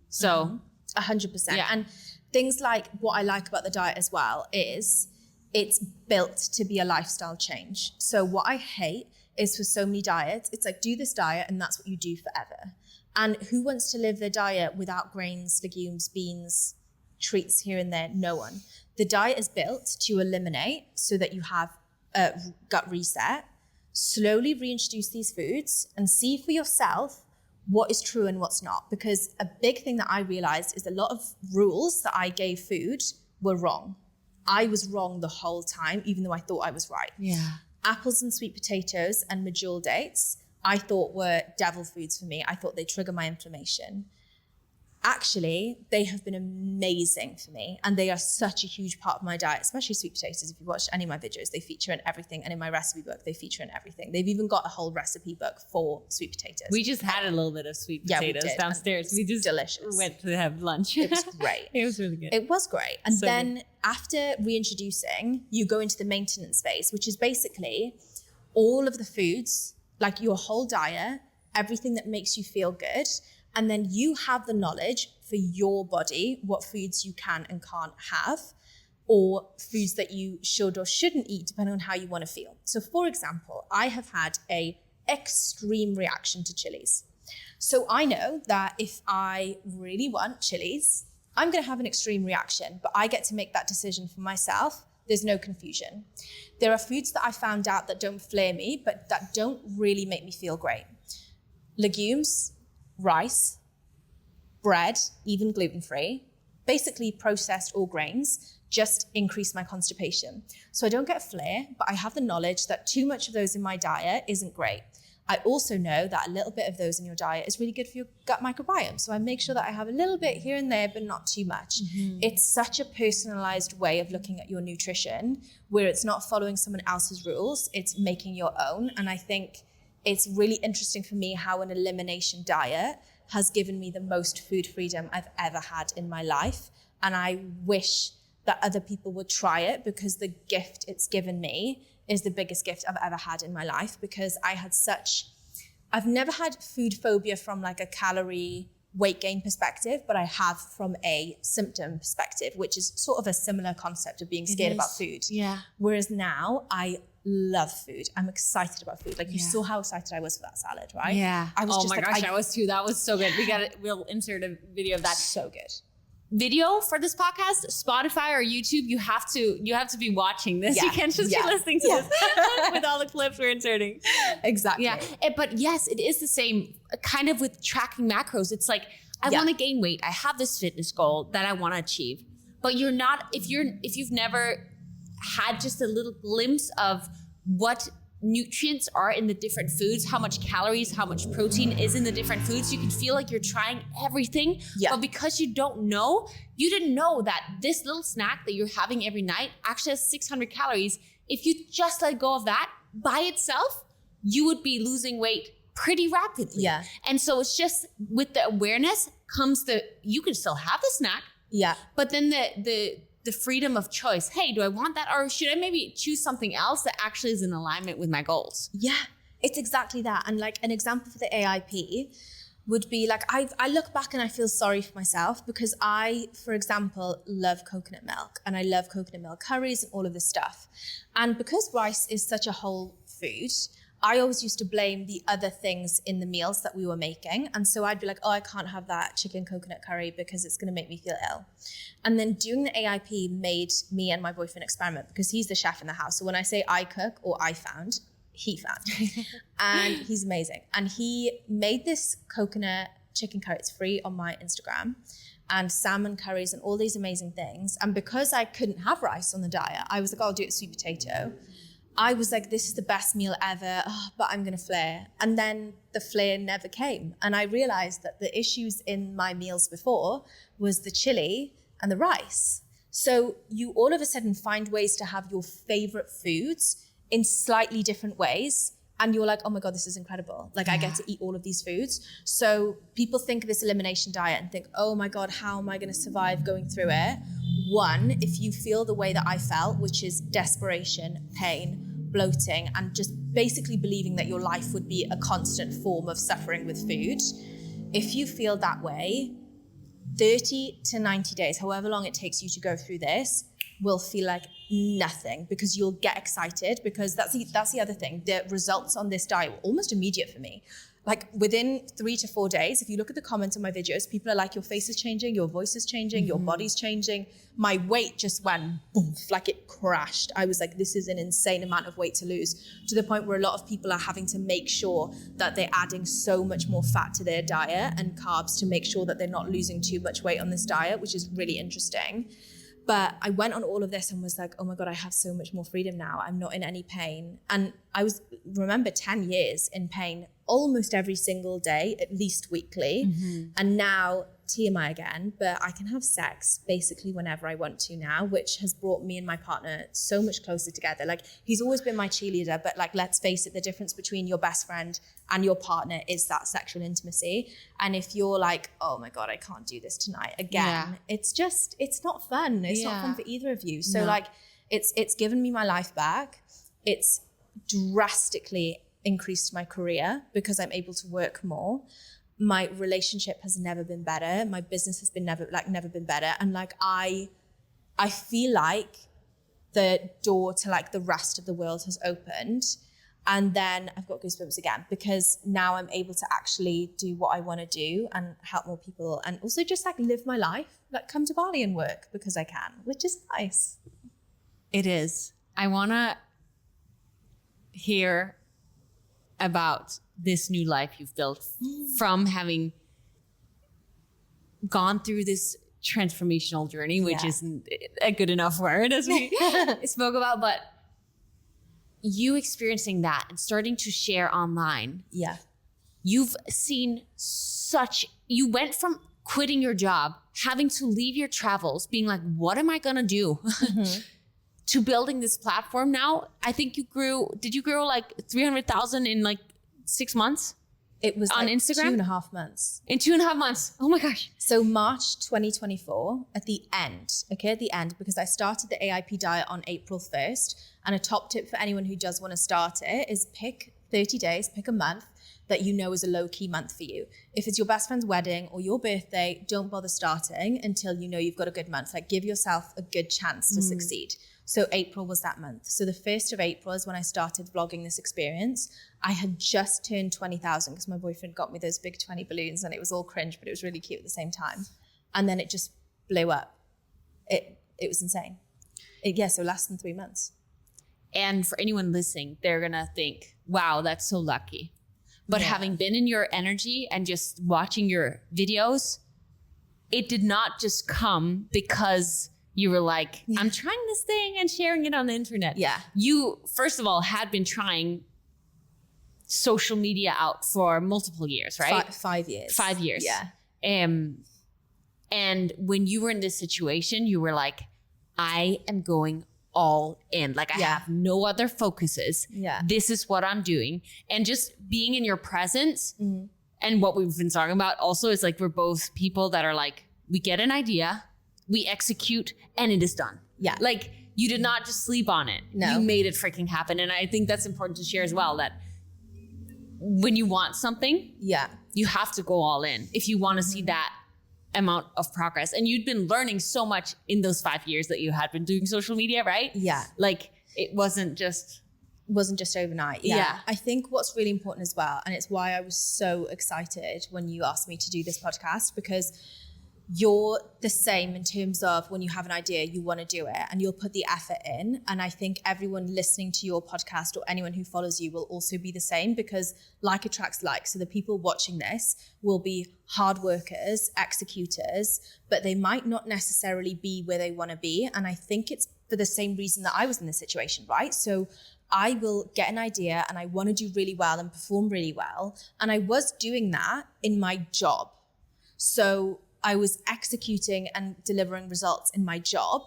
So
100%.
Yeah.
And things like what I like about the diet as well is it's built to be a lifestyle change. So what I hate is for so many diets, it's like, do this diet and that's what you do forever. And who wants to live their diet without grains, legumes, beans, treats here and there? No one. The diet is built to eliminate so that you have a gut reset, slowly reintroduce these foods and see for yourself what is true and what's not. Because a big thing that I realized is a lot of rules that I gave food were wrong. I was wrong the whole time, even though I thought I was right.
yeah.
Apples and sweet potatoes and medjool dates, I thought were devil foods for me. I thought they'd trigger my inflammation. Actually, they have been amazing for me. And they are such a huge part of my diet, especially sweet potatoes. If you watched any of my videos, they feature in everything. And in my recipe book, they feature in everything. They've even got a whole recipe book for sweet potatoes.
We just had a little bit of sweet potatoes downstairs. We just
delicious.
went to have lunch.
It was great.
It was really good.
It was great. And
So
then after reintroducing, you go into the maintenance phase, which is basically all of the foods, like your whole diet, everything that makes you feel good. And then you have the knowledge for your body, what foods you can and can't have, or foods that you should or shouldn't eat, depending on how you want to feel. So for example, I have had an extreme reaction to chilies. So I know that if I really want chilies, I'm going to have an extreme reaction, but I get to make that decision for myself. There's no confusion. There are foods that I found out that don't flare me, but that don't really make me feel great. Legumes, rice, bread, even gluten-free, basically processed all grains, just increase my constipation. So I don't get flare, but I have the knowledge that too much of those in my diet isn't great. I also know that a little bit of those in your diet is really good for your gut microbiome. So I make sure that I have a little bit here and there, but not too much. It's such a personalized way of looking at your nutrition, where it's not following someone else's rules, it's making your own. And I think it's really interesting for me how an elimination diet has given me the most food freedom I've ever had in my life. And I wish that other people would try it, because the gift it's given me is the biggest gift I've ever had in my life. Because I've never had food phobia from like a calorie weight gain perspective, but I have from a symptom perspective, which is sort of a similar concept of being scared about food.
Yeah.
Whereas now I love food. I'm excited about food. Like you saw how excited I was for that salad, right?
Yeah.
I was
I was too. That was so good. We'll insert a video of that.
So good.
Video for this podcast, Spotify or YouTube, you have to be watching this. You can't just be listening to this with all the clips we're inserting.
Exactly.
Yeah. But yes, it is the same kind of with tracking macros. It's like, I want to gain weight. I have this fitness goal that I want to achieve. But you're not, if you've never had just a little glimpse of what nutrients are in the different foods, how much calories, how much protein is in the different foods, you can feel like you're trying everything. But because you didn't know that this little snack that you're having every night actually has 600 calories. If you just let go of that by itself, you would be losing weight pretty rapidly. Yeah. And so it's just with the awareness comes you can still have the snack. Yeah. But then the freedom of choice. Hey, do I want that? Or should I maybe choose something else that actually is in alignment with my goals?
Yeah, it's exactly that. And like an example for the AIP, would be like, I look back and I feel sorry for myself because I, for example, love coconut milk and I love coconut milk curries and all of this stuff. And because rice is such a whole food, I always used to blame the other things in the meals that we were making. And so I'd be like, oh, I can't have that chicken coconut curry because it's going to make me feel ill. And then doing the AIP made me and my boyfriend experiment because he's the chef in the house. So when I say I cook or I found, he found. And he's amazing. And he made this coconut chicken curry. It's free on my Instagram. And salmon curries and all these amazing things. And because I couldn't have rice on the diet, I was like, oh, I'll do it sweet potato. I was like, this is the best meal ever, but I'm going to flare. And then the flare never came. And I realized that the issues in my meals before was the chili and the rice. So you all of a sudden find ways to have your favorite foods in slightly different ways. And you're like, oh my God, this is incredible. Like I get to eat all of these foods. So people think of this elimination diet and think, oh my God, how am I going to survive going through it? One, if you feel the way that I felt, which is desperation, pain, bloating, and just basically believing that your life would be a constant form of suffering with food. If you feel that way, 30 to 90 days, however long it takes you to go through this, will feel like nothing because you'll get excited because that's the other thing. The results on this diet were almost immediate for me. Like within 3 to 4 days, if you look at the comments on my videos, people are like, your face is changing, your voice is changing, your body's changing. My weight just went boom, like it crashed. I was like, this is an insane amount of weight to lose, to the point where a lot of people are having to make sure that they're adding so much more fat to their diet and carbs to make sure that they're not losing too much weight on this diet, which is really interesting. But I went on all of this and was like, oh my God, I have so much more freedom now. I'm not in any pain. And I remember 10 years in pain almost every single day, at least weekly. And now TMI again, but I can have sex basically whenever I want to now, which has brought me and my partner so much closer together. Like he's always been my cheerleader, but like, let's face it, the difference between your best friend and your partner is that sexual intimacy. And if you're like, oh my God, I can't do this tonight again, it's not fun. It's not fun for either of you. So like, it's given me my life back. It's drastically increased my career because I'm able to work more. My relationship has never been better. My business has never been better. And like, I feel like the door to like the rest of the world has opened. And then I've got goosebumps again because now I'm able to actually do what I want to do and help more people. And also just like live my life, like come to Bali and work because I can, which is nice.
It is. I want to hear about this new life you've built from having gone through this transformational journey, which isn't a good enough word as we spoke about, but you experiencing that and starting to share online. Yeah. You've seen you went from quitting your job, having to leave your travels, being like, what am I going to do? To building this platform now. I think did you grow like 300,000 in like 6 months?
It was
on
like
Instagram?
2.5 months.
In 2.5 months. Oh my gosh.
So March 2024 at the end, because I started the AIP diet on April 1st. And a top tip for anyone who does want to start it is pick 30 days, pick a month that you know is a low-key month for you. If it's your best friend's wedding or your birthday, don't bother starting until you know you've got a good month. Like give yourself a good chance to succeed. So April was that month. So the 1st of April is when I started vlogging this experience. I had just turned 20,000 because my boyfriend got me those big 20 balloons and it was all cringe, but it was really cute at the same time. And then it just blew up. It was insane. So less than 3 months.
And for anyone listening, they're going to think, wow, that's so lucky. But having been in your energy and just watching your videos, it did not just come because you were like, I'm trying this thing and sharing it on the internet. Yeah. You, first of all, had been trying social media out for multiple years, right?
5 years.
5 years.
Yeah.
And when you were in this situation, you were like, I am going all in. Like I have no other focuses. Yeah. This is what I'm doing. And just being in your presence and what we've been talking about also is like, we're both people that are like, we get an idea, we execute, and it is done. Yeah. Like you did not just sleep on it. No. You made it freaking happen. And I think that's important to share as well, that when you want something,
Yeah.
you have to go all in if you want to see that amount of progress. And you'd been learning so much in those 5 years that you had been doing social media, right?
Yeah.
Like it wasn't just
overnight. Yeah. I think what's really important as well, and it's why I was so excited when you asked me to do this podcast, because you're the same in terms of when you have an idea, you want to do it and you'll put the effort in. And I think everyone listening to your podcast or anyone who follows you will also be the same, because like attracts like. So the people watching this will be hard workers, executors, but they might not necessarily be where they want to be. And I think it's for the same reason that I was in this situation, right? So I will get an idea and I want to do really well and perform really well. And I was doing that in my job. So I was executing and delivering results in my job,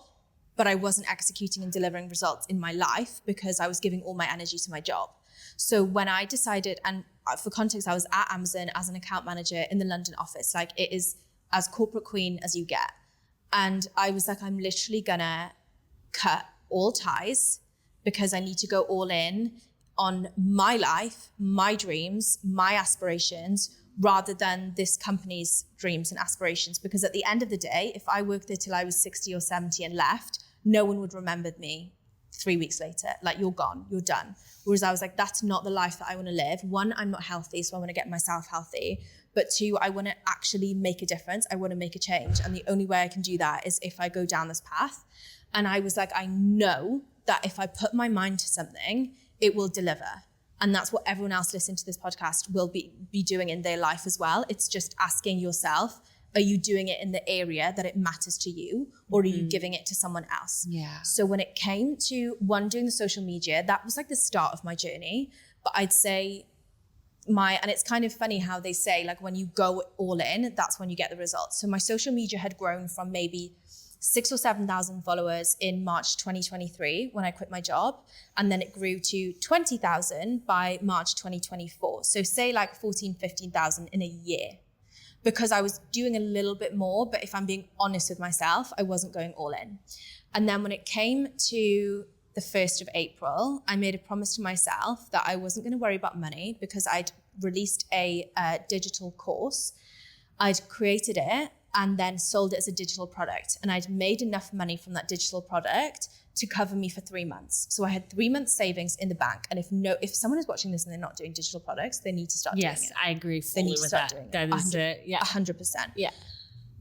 but I wasn't executing and delivering results in my life because I was giving all my energy to my job. So when I decided, and for context, I was at Amazon as an account manager in the London office, like it is as corporate queen as you get. And I was like, I'm literally gonna cut all ties because I need to go all in on my life, my dreams, my aspirations, rather than this company's dreams and aspirations. Because at the end of the day, if I worked there till I was 60 or 70 and left, no one would remember me 3 weeks later. Like, you're gone, you're done. Whereas I was like, that's not the life that I want to live. One, I'm not healthy, so I want to get myself healthy. But two, I want to actually make a difference. I want to make a change. And the only way I can do that is if I go down this path. And I was like, I know that if I put my mind to something, it will deliver. And that's what everyone else listening to this podcast will be doing in their life as well. It's just asking yourself, are you doing it in the area that it matters to you, or are you giving it to someone else?
Yeah.
So when it came to doing the social media, that was like the start of my journey. But I'd say and it's kind of funny how they say, like, when you go all in, that's when you get the results. So my social media had grown from maybe 6,000 or 7,000 followers in March 2023 when I quit my job. And then it grew to 20,000 by March 2024. So say like 14, 15,000 in a year, because I was doing a little bit more. But if I'm being honest with myself, I wasn't going all in. And then when it came to the 1st of April, I made a promise to myself that I wasn't going to worry about money, because I'd released a digital course. I'd created it and then sold it as a digital product. And I'd made enough money from that digital product to cover me for 3 months. So I had 3 months savings in the bank. And if someone is watching this and they're not doing digital products, they need to start doing it.
Yes, I agree fully
They need to
with
start
that.
doing
That
it.
is it. Yeah.
100%.
Yeah.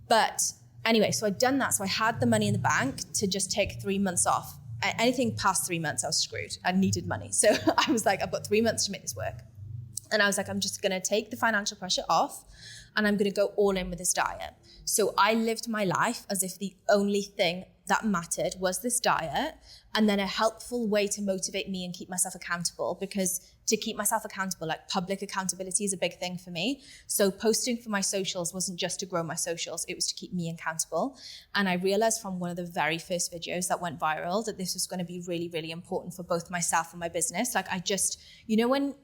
But anyway, so I'd done that. So I had the money in the bank to just take 3 months off. Anything past 3 months, I was screwed. I needed money. So I was like, I've got 3 months to make this work. And I was like, I'm just going to take the financial pressure off and I'm going to go all in with this diet. So I lived my life as if the only thing that mattered was this diet, and then a helpful way to motivate me and keep myself accountable, because to keep myself accountable, like public accountability is a big thing for me. So posting for my socials wasn't just to grow my socials, it was to keep me accountable. And I realized from one of the very first videos that went viral that this was going to be really, really important for both myself and my business. Like, I just, when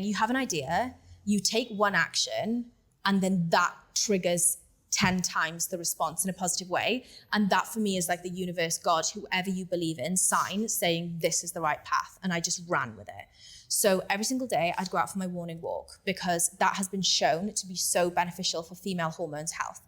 you have an idea, you take one action, and then that triggers 10 times the response in a positive way. And that for me is like the universe, God, whoever you believe in, sign saying this is the right path. And I just ran with it. So every single day I'd go out for my morning walk, because that has been shown to be so beneficial for female hormones health.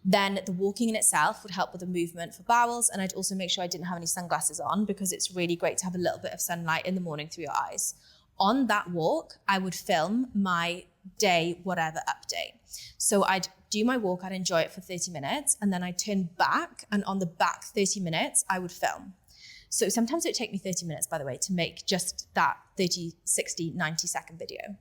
Then the walking in itself would help with the movement for bowels. And I'd also make sure I didn't have any sunglasses on, because it's really great to have a little bit of sunlight in the morning through your eyes. On that walk, I would film my day, whatever update. So I'd do my walk, I'd enjoy it for 30 minutes, and then I'd turn back, and on the back 30 minutes, I would film. So sometimes it would take me 30 minutes, by the way, to make just that 30, 60, 90-second video.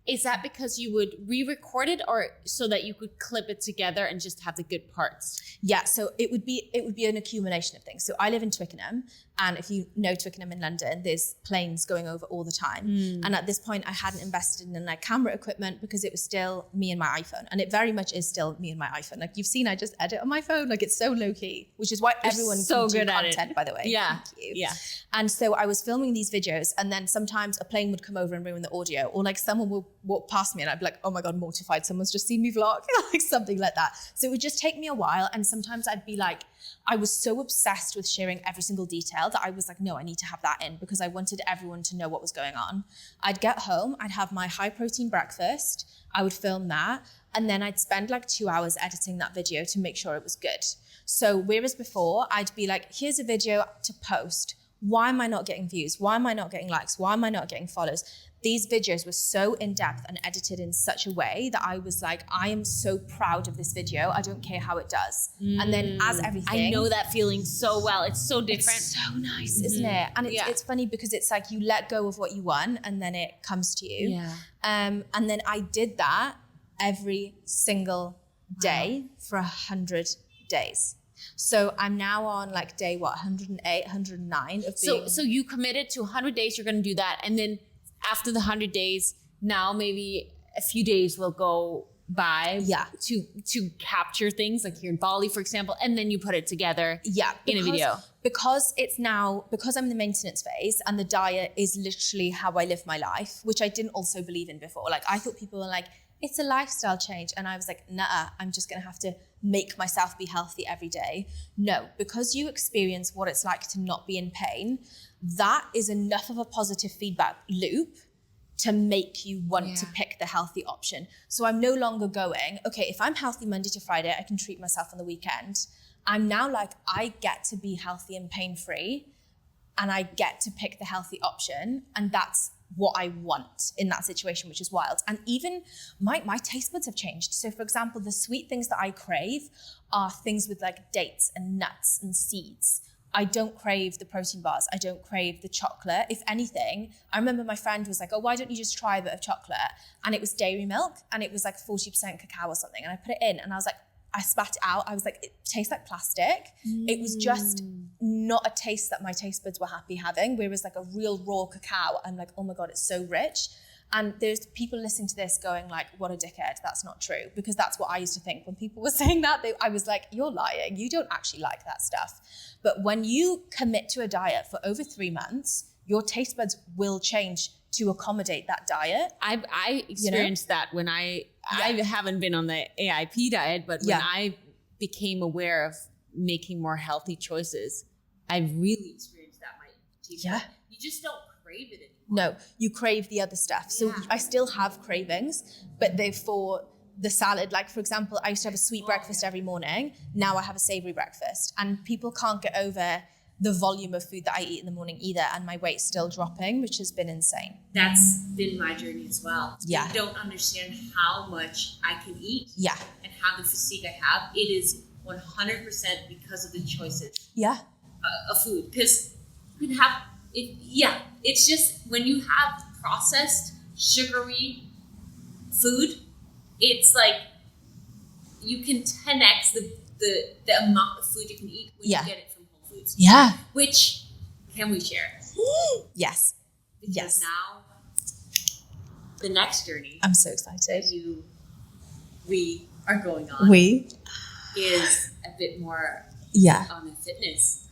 Is that because you would re-record it, or so that you could clip it together and just have the good parts?
Yeah, so it would be an accumulation of things. So I live in Twickenham, and if you know Twickenham in London, there's planes going over all the time. And at this point, I hadn't invested in like camera equipment, because it was still me and my iPhone, and it very much is still me and my iPhone. Like, you've seen, I just edit on my phone. Like, it's so low key, which is why everyone
so
can
good
do
at
content,
it.
by the way.
Yeah,
Thank you.
yeah.
And so I was filming these videos, and then sometimes a plane would come over and ruin the audio, or like someone walk past me and I'd be like, oh my God, mortified. Someone's just seen me vlog, like something like that. So it would just take me a while. And sometimes I'd be like, I was so obsessed with sharing every single detail that I was like, no, I need to have that in because I wanted everyone to know what was going on. I'd get home, I'd have my high protein breakfast. I would film that. And then I'd spend like 2 hours editing that video to make sure it was good. So whereas before I'd be like, here's a video to post. Why am I not getting views? Why am I not getting likes? Why am I not getting follows? These videos were so in-depth and edited in such a way that I was like, I am so proud of this video. I don't care how it does. And then as everything.
I know that feeling so well. It's so different.
It's so nice, isn't it? And it's funny because it's like you let go of what you want and then it comes to you.
Yeah.
And then I did that every single day for 100 days. So I'm now on like day 108, 109 of being.
So you committed to 100 days. You're going to do that, and then after the 100 days, now maybe a few days will go by. To capture things like here in Bali, for example, and then you put it together. In a video. Because I'm in the maintenance phase and the diet is literally how I live my life, which I didn't also believe in before. Like I thought people were like, it's a lifestyle change. And I was like, nah, I'm just going to have to make myself be healthy every day. No, because you experience what it's like to not be in pain, that is enough of a positive feedback loop to make you want to pick the healthy option. So I'm no longer going, okay, if I'm healthy Monday to Friday, I can treat myself on the weekend. I'm now like, I get to be healthy and pain-free and I get to pick the healthy option. And that's what I want in that situation, which is wild. And even my taste buds have changed. So for example, the sweet things that I crave are things with like dates and nuts and seeds. I don't crave the protein bars. I don't crave the chocolate. If anything, I remember my friend was like, oh, why don't you just try a bit of chocolate? And it was dairy milk and it was like 40% cacao or something. And I put it in and I was like, I spat it out. I was like, it tastes like plastic. It was just not a taste that my taste buds were happy having. Whereas like a real raw cacao, I'm like, oh my God, it's so rich. And there's people listening to this going like, what a dickhead. That's not true. Because that's what I used to think when people were saying that. I was like, you're lying. You don't actually like that stuff. But when you commit to a diet for over 3 months, your taste buds will change to accommodate that diet. I experienced that when I haven't been on the AIP diet, but when I became aware of making more healthy choices, I really experienced that. My taste bud. You just don't crave it anymore.
No, you crave the other stuff. So I still have cravings, but they're for the salad. Like for example, I used to have a sweet breakfast every morning. Now I have a savory breakfast, and people can't get over the volume of food that I eat in the morning either, and my weight's still dropping, which has been insane.
That's been my journey as well.
Yeah.
I don't understand how much I can eat.
Yeah.
And how the physique I have. It is 100% because of the choices.
Yeah.
Of food. Because you can have it. Yeah. It's just when you have processed, sugary food, it's like you can 10x the amount of food you can eat when you get it from Whole Foods.
Yeah.
Which can we share?
Yes.
Because now the next journey
I'm so excited.
We are going on is a bit more on the fitness.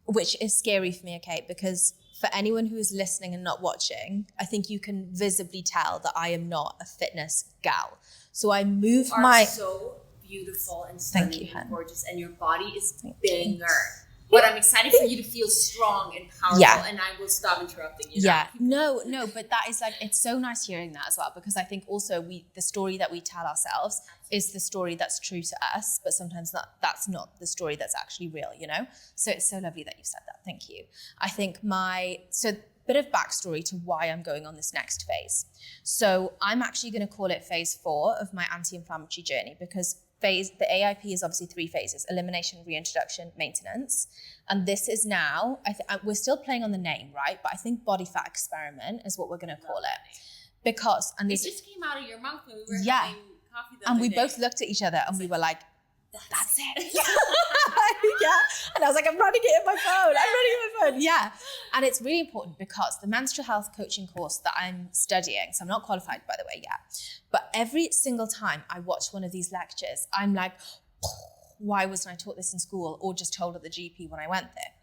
Which is scary for me, okay? Because for anyone who is listening and not watching, I think you can visibly tell that I am not a fitness gal. So I move
so beautiful and stunning and gorgeous, and your body is banger. But I'm excited for you to feel strong and powerful, and I will stop interrupting you.
Yeah, no, but that is like, it's so nice hearing that as well, because I think also the story that we tell ourselves is the story that's true to us, but sometimes that's not the story that's actually real, you know? So it's so lovely that you said that. Thank you. I think bit of backstory to why I'm going on this next phase. So I'm actually going to call it phase 4 of my anti-inflammatory journey, because the AIP is obviously 3 phases: elimination, reintroduction, maintenance. And this is now, we're still playing on the name, right? But I think body fat experiment is what we're going to call it. Because, and
it just came out of your mouth when we were having coffee the
and
other
we
day.
both looked at each other and we were like, that's it.
Yeah.
And I was like, I'm running it in my phone. Yeah. And it's really important because the menstrual health coaching course that I'm studying, so I'm not qualified by the way yet, but every single time I watch one of these lectures, I'm like, why wasn't I taught this in school or just told at the GP when I went there?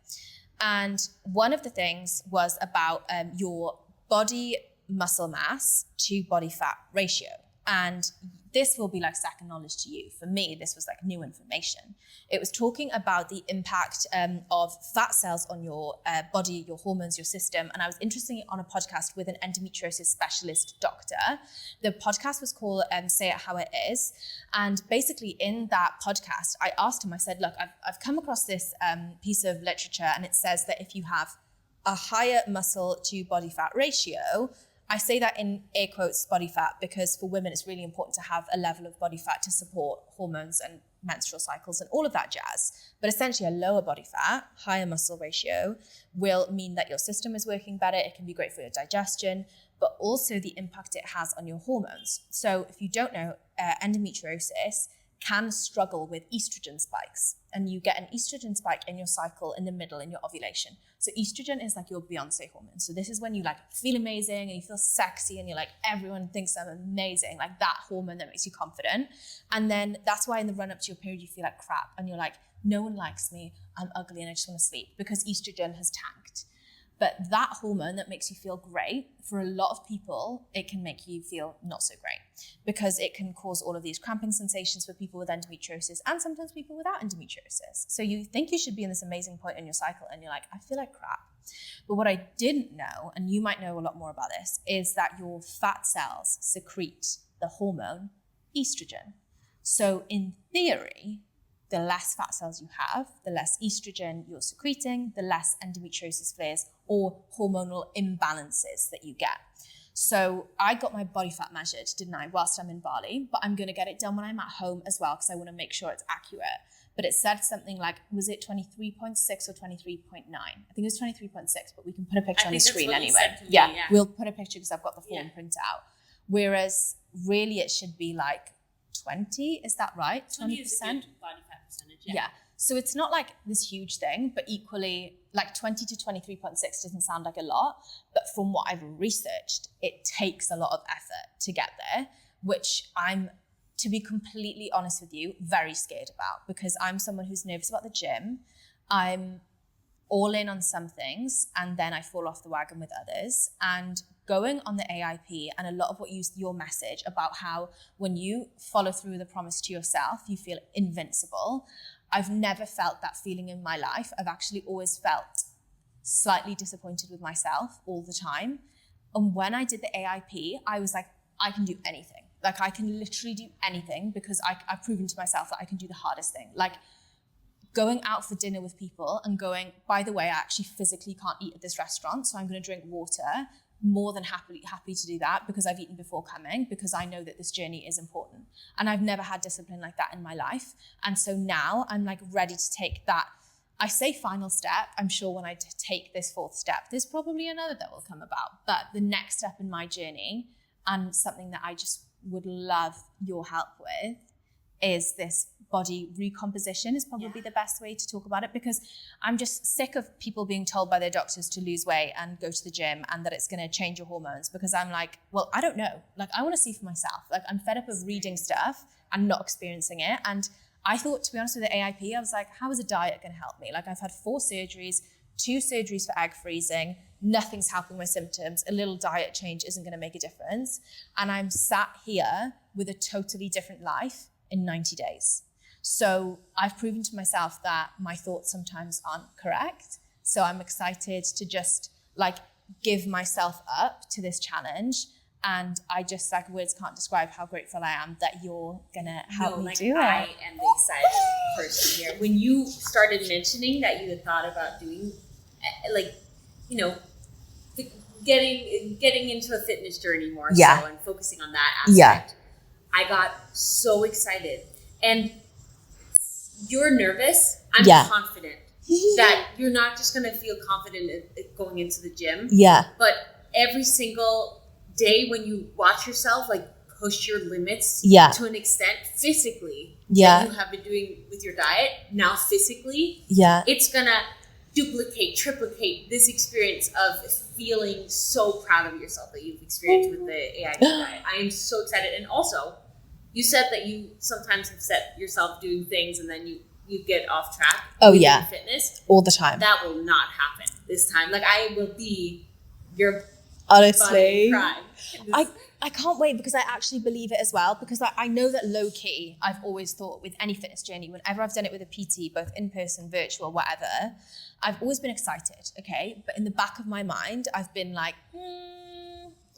And one of the things was about your body muscle mass to body fat ratio. And this will be like second knowledge to you. For me, this was like new information. It was talking about the impact of fat cells on your body, your hormones, your system. And I was interested on a podcast with an endometriosis specialist doctor. The podcast was called Say It How It Is. And basically in that podcast, I asked him, I said, look, I've come across this piece of literature, and it says that if you have a higher muscle to body fat ratio, I say that in air quotes, body fat, because for women, it's really important to have a level of body fat to support hormones and menstrual cycles and all of that jazz. But essentially a lower body fat, higher muscle ratio will mean that your system is working better. It can be great for your digestion, but also the impact it has on your hormones. So if you don't know, endometriosis can struggle with estrogen spikes, and you get an estrogen spike in your cycle in the middle in your ovulation. So estrogen is like your Beyonce hormone. So this is when you like feel amazing and you feel sexy and you're like, everyone thinks I'm amazing, like that hormone that makes you confident. And then that's why in the run up to your period, you feel like crap and you're like, no one likes me, I'm ugly and I just want to sleep, because estrogen has tanked. But that hormone that makes you feel great, for a lot of people, it can make you feel not so great, because it can cause all of these cramping sensations for people with endometriosis and sometimes people without endometriosis. So you think you should be in this amazing point in your cycle and you're like, I feel like crap. But what I didn't know, and you might know a lot more about this, is that your fat cells secrete the hormone estrogen. So in theory, the less fat cells you have, the less estrogen you're secreting, the less endometriosis flares or hormonal imbalances that you get. So I got my body fat measured, didn't I, whilst I'm in Bali, but I'm going to get it done when I'm at home as well, because I want to make sure it's accurate. But it said something like, was it 23.6 or 23.9? I think it was 23.6, but we can put a picture on the screen anyway. Yeah, we'll put a picture because I've got the form print out. Whereas really it should be like 20, is that right? 20%
is a good body fat percentage.
Yeah. So it's not like this huge thing, but equally like 20 to 23.6 doesn't sound like a lot. But from what I've researched, it takes a lot of effort to get there, which I'm, to be completely honest with you, very scared about, because I'm someone who's nervous about the gym. I'm all in on some things and then I fall off the wagon with others. And going on the AIP and a lot of what your message about how when you follow through the promise to yourself, you feel invincible. I've never felt that feeling in my life. I've actually always felt slightly disappointed with myself all the time. And when I did the AIP, I was like, I can do anything. Like I can literally do anything, because I've proven to myself that I can do the hardest thing. Like going out for dinner with people and going, by the way, I actually physically can't eat at this restaurant, so I'm going to drink water. More than happy to do that, because I've eaten before coming, because I know that this journey is important. And I've never had discipline like that in my life. And so now I'm like ready to take that, I say final step. I'm sure when I take this fourth step, there's probably another that will come about. But the next step in my journey, and something that I just would love your help with, is this body recomposition is probably the best way to talk about it, because I'm just sick of people being told by their doctors to lose weight and go to the gym and that it's going to change your hormones, because I'm like, well, I don't know. Like, I want to see for myself. Like, I'm fed up of reading stuff and not experiencing it. And I thought, to be honest with the AIP, I was like, how is a diet going to help me? Like, I've had 4 surgeries, 2 surgeries for egg freezing. Nothing's helping my symptoms. A little diet change isn't going to make a difference. And I'm sat here with a totally different life in 90 days. So I've proven to myself that my thoughts sometimes aren't correct. So I'm excited to just like give myself up to this challenge. And I just, like, words can't describe how grateful I am that you're gonna help me do it.
I am the excited person here. When you started mentioning that you had thought about doing, like, you know, getting into a fitness journey more so and focusing on that aspect, I got so excited. And you're nervous. I'm confident that you're not just going to feel confident going into the gym. Yeah. But every single day when you watch yourself, like, push your limits to an extent physically that you have been doing with your diet, now physically, it's going to duplicate, triplicate this experience of feeling so proud of yourself that you've experienced with the AIP diet. I am so excited. And also, you said that you sometimes have set yourself doing things and then you get off track. Fitness
all the time.
That will not happen this time. Like, I will be your
Honestly.
Cry.
I can't wait because I actually believe it as well, because I know that low key, I've always thought with any fitness journey, whenever I've done it with a PT, both in person, virtual, whatever, I've always been excited, okay? But in the back of my mind, I've been like,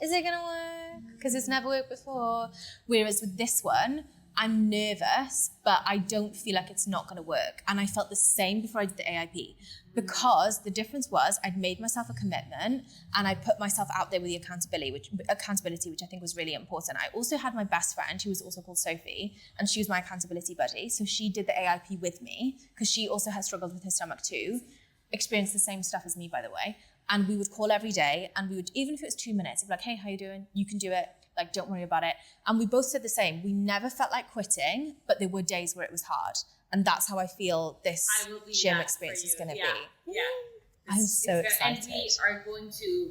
is it gonna work? Because it's never worked before. Whereas with this one, I'm nervous, but I don't feel like it's not gonna work. And I felt the same before I did the AIP, because the difference was I'd made myself a commitment and I put myself out there with the accountability, which I think was really important. I also had my best friend, who was also called Sophie, and she was my accountability buddy. So she did the AIP with me because she also has struggled with her stomach too, experienced the same stuff as me, by the way. And we would call every day, and we would, even if it was 2 minutes, it'd be like, hey, how you doing? You can do it. Like, don't worry about it. And we both said the same. We never felt like quitting, but there were days where it was hard. And that's how I feel this gym experience is going to be.
Yeah.
I'm so excited.
And we are going to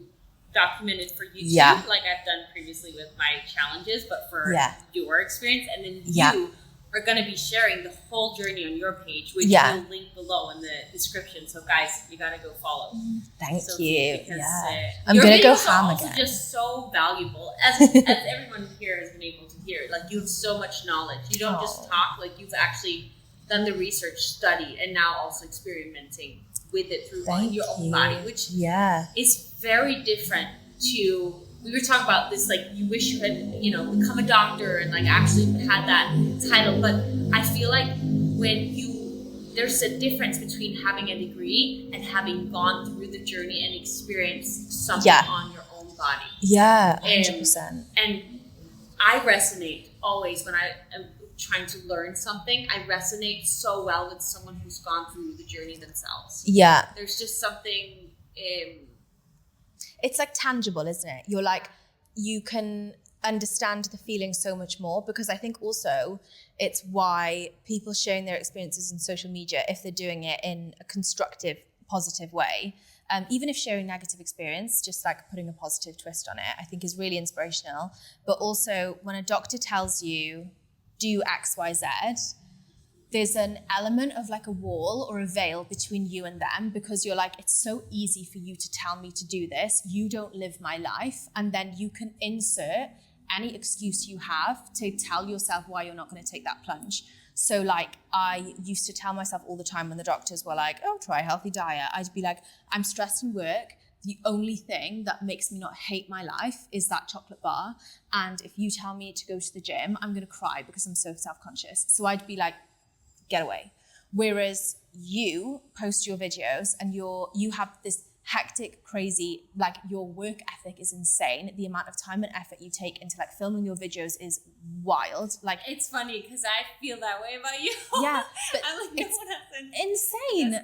document it for you too, like I've done previously with my challenges, but for your experience. And then you are going to be sharing the whole journey on your page, which we'll link below in the description. So guys, you got to go follow.
Thank
Sophie,
you.
Because,
I'm going to go ham
also
again.
Just so valuable, as everyone here has been able to hear. Like, you have so much knowledge. You don't just talk, like you've actually done the research, study, and now also experimenting with it through your own body, which is very different to, we were talking about this, like, you wish you had, become a doctor and like actually had that title. But I feel like there's a difference between having a degree and having gone through the journey and experienced something on your own body.
Yeah, 100%.
And I resonate always when I am trying to learn something. I resonate so well with someone who's gone through the journey themselves.
Yeah.
There's just something...
it's like tangible, isn't it? You're like, you can understand the feeling so much more, because I think also it's why people sharing their experiences on social media, if they're doing it in a constructive, positive way, even if sharing negative experience, just like putting a positive twist on it, I think is really inspirational. But also when a doctor tells you, do X, Y, Z, there's an element of like a wall or a veil between you and them, because you're like, it's so easy for you to tell me to do this. You don't live my life. And then you can insert any excuse you have to tell yourself why you're not going to take that plunge. So like, I used to tell myself all the time when the doctors were like, oh, try a healthy diet, I'd be like, I'm stressed in work. The only thing that makes me not hate my life is that chocolate bar. And if you tell me to go to the gym, I'm going to cry because I'm so self-conscious. So I'd be like, get away. Whereas you post your videos and you have this hectic, crazy, like your work ethic is insane. The amount of time and effort you take into like filming your videos is wild. Like,
it's funny because I feel that way about you.
Yeah, but
I'm like, no one has
insane.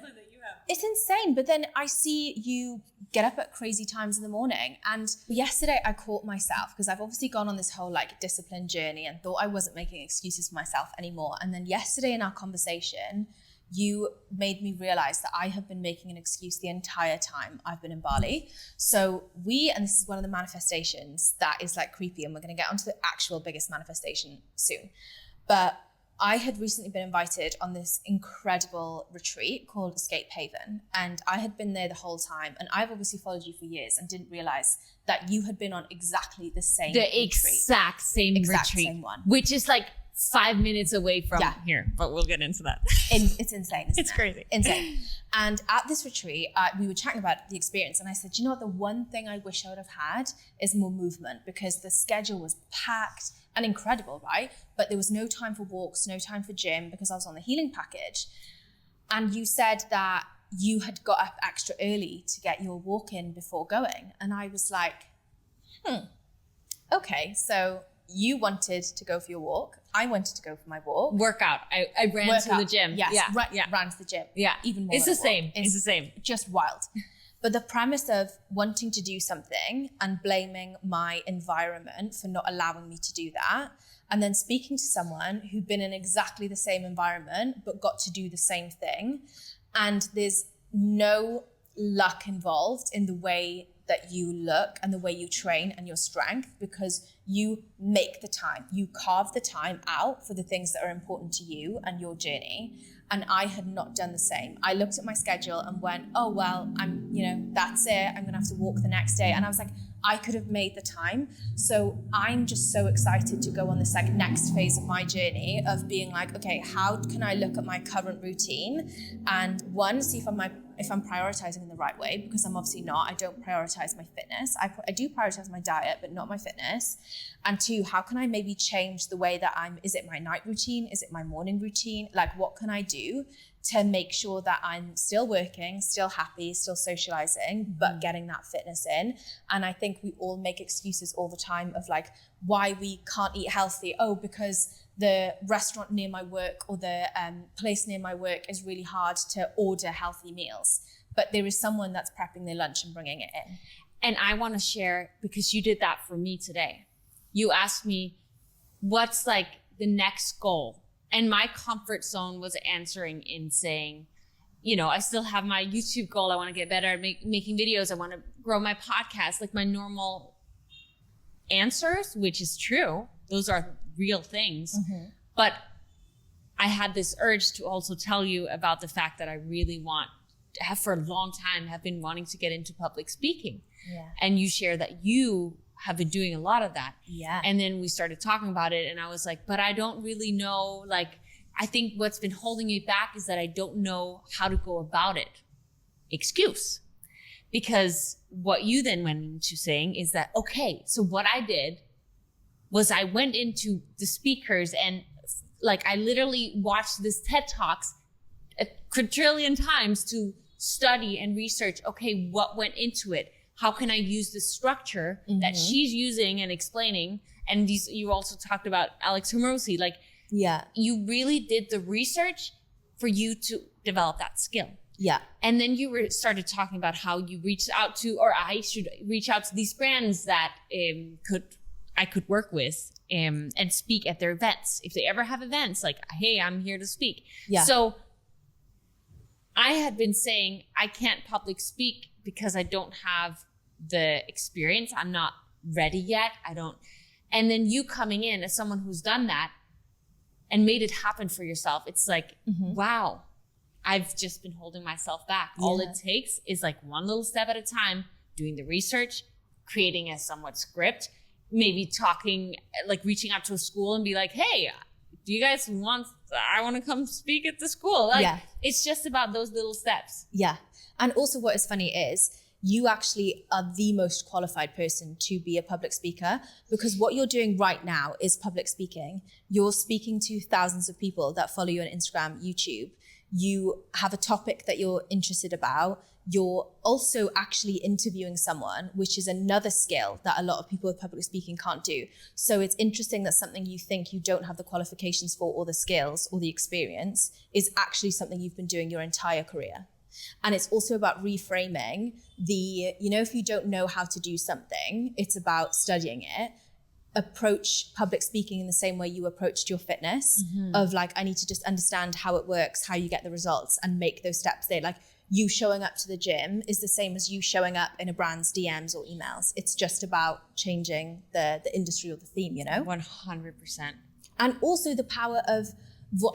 It's insane. But then I see you get up at crazy times in the morning. And yesterday I caught myself, because I've obviously gone on this whole like discipline journey and thought I wasn't making excuses for myself anymore. And then yesterday in our conversation, you made me realize that I have been making an excuse the entire time I've been in Bali. So and this is one of the manifestations that is like creepy, and we're going to get onto the actual biggest manifestation soon. But I had recently been invited on this incredible retreat called Escape Haven. And I had been there the whole time. And I've obviously followed you for years and didn't realize that you had been on exactly the same retreat.
Exact same
same one.
Which is like 5 minutes away from here, but we'll get into that.
It's insane, isn't
It's
it?
crazy.
Insane. And at this retreat, we were chatting about the experience, and I said, you know what, the one thing I wish I would have had is more movement, because the schedule was packed and incredible, right? But there was no time for walks, no time for gym, because I was on the healing package. And you said that you had got up extra early to get your walk in before going. And I was like, okay, so you wanted to go for your walk. I wanted to go for my walk.
Workout. I ran to the gym.
Yes, ran to the gym.
Yeah.
Even more.
It's the same. It's the same.
Just wild. But the premise of wanting to do something and blaming my environment for not allowing me to do that, and then speaking to someone who'd been in exactly the same environment but got to do the same thing, and there's no luck involved in the way that you look and the way you train and your strength, because you make the time, you carve the time out for the things that are important to you and your journey. And I had not done the same. I looked at my schedule and went, oh, well, that's it. I'm going to have to walk the next day. And I was like, I could have made the time. So I'm just so excited to go on this like next phase of my journey of being like, okay, how can I look at my current routine and one, see if I'm prioritizing in the right way, because I'm obviously not. I don't prioritize my fitness. I do prioritize my diet, but not my fitness. And two, how can I maybe change the way that is it my night routine? Is it my morning routine? Like, what can I do to make sure that I'm still working, still happy, still socializing, but getting that fitness in? And I think we all make excuses all the time of like why we can't eat healthy. Oh, because the restaurant near my work or the place near my work is really hard to order healthy meals. But there is someone that's prepping their lunch and bringing it in.
And I want to share, because you did that for me today. You asked me, what's like the next goal? And my comfort zone was answering in saying, you know, I still have my YouTube goal. I want to get better at making videos. I want to grow my podcast, like my normal answers, which is true. Those are real things. Mm-hmm. But I had this urge to also tell you about the fact that I really have for a long time have been wanting to get into public speaking.
Yeah.
And you share that you have been doing a lot of that.
Yeah.
And then we started talking about it and I was like, but I don't really know, like, I think what's been holding me back is that I don't know how to go about it. Excuse. Because what you then went into saying is that, okay, so what I did was I went into the speakers and like I literally watched this TED Talks a quadrillion times to study and research, okay, what went into it? How can I use the structure that she's using and explaining? And you also talked about Alex Hormozi, like,
yeah,
you really did the research for you to develop that skill.
Yeah.
And then you started talking about how you reached out to, or I should reach out to these brands that I could work with and speak at their events. If they ever have events, like, hey, I'm here to speak. Yeah. So I had been saying I can't public speak because I don't have the experience. I'm not ready yet. And then you coming in as someone who's done that and made it happen for yourself. It's like, wow, I've just been holding myself back. Yeah. All it takes is like one little step at a time, doing the research, creating a somewhat script, maybe talking, like reaching out to a school and be like, hey, do you guys I want to come speak at the school. Like, it's just about those little steps.
Yeah. And also what is funny is you actually are the most qualified person to be a public speaker, because what you're doing right now is public speaking. You're speaking to thousands of people that follow you on Instagram, YouTube. You have a topic that you're interested about. You're also actually interviewing someone, which is another skill that a lot of people with public speaking can't do. So it's interesting that something you think you don't have the qualifications for or the skills or the experience is actually something you've been doing your entire career. And it's also about reframing if you don't know how to do something, it's about studying it. Approach public speaking in the same way you approached your fitness, of like, I need to just understand how it works, how you get the results, and make those steps there. Like, you showing up to the gym is the same as you showing up in a brand's DMs or emails. It's just about changing the industry or the theme,
100%.
And also the power of,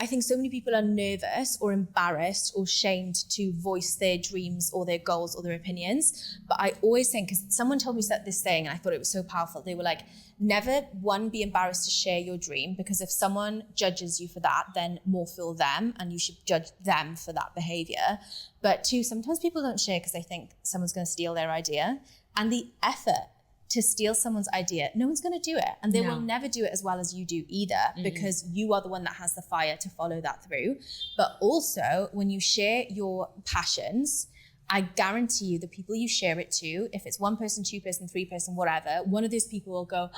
I think so many people are nervous or embarrassed or shamed to voice their dreams or their goals or their opinions. But I always think, because someone told me this thing and I thought it was so powerful. They were like, never, one, be embarrassed to share your dream, because if someone judges you for that, then more fool them and you should judge them for that behavior. But two, sometimes people don't share because they think someone's going to steal their idea. And the effort to steal someone's idea, no one's going to do it. And they will never do it as well as you do either, because you are the one that has the fire to follow that through. But also, when you share your passions, I guarantee you the people you share it to, if it's one person, two person, three person, whatever, one of those people will go,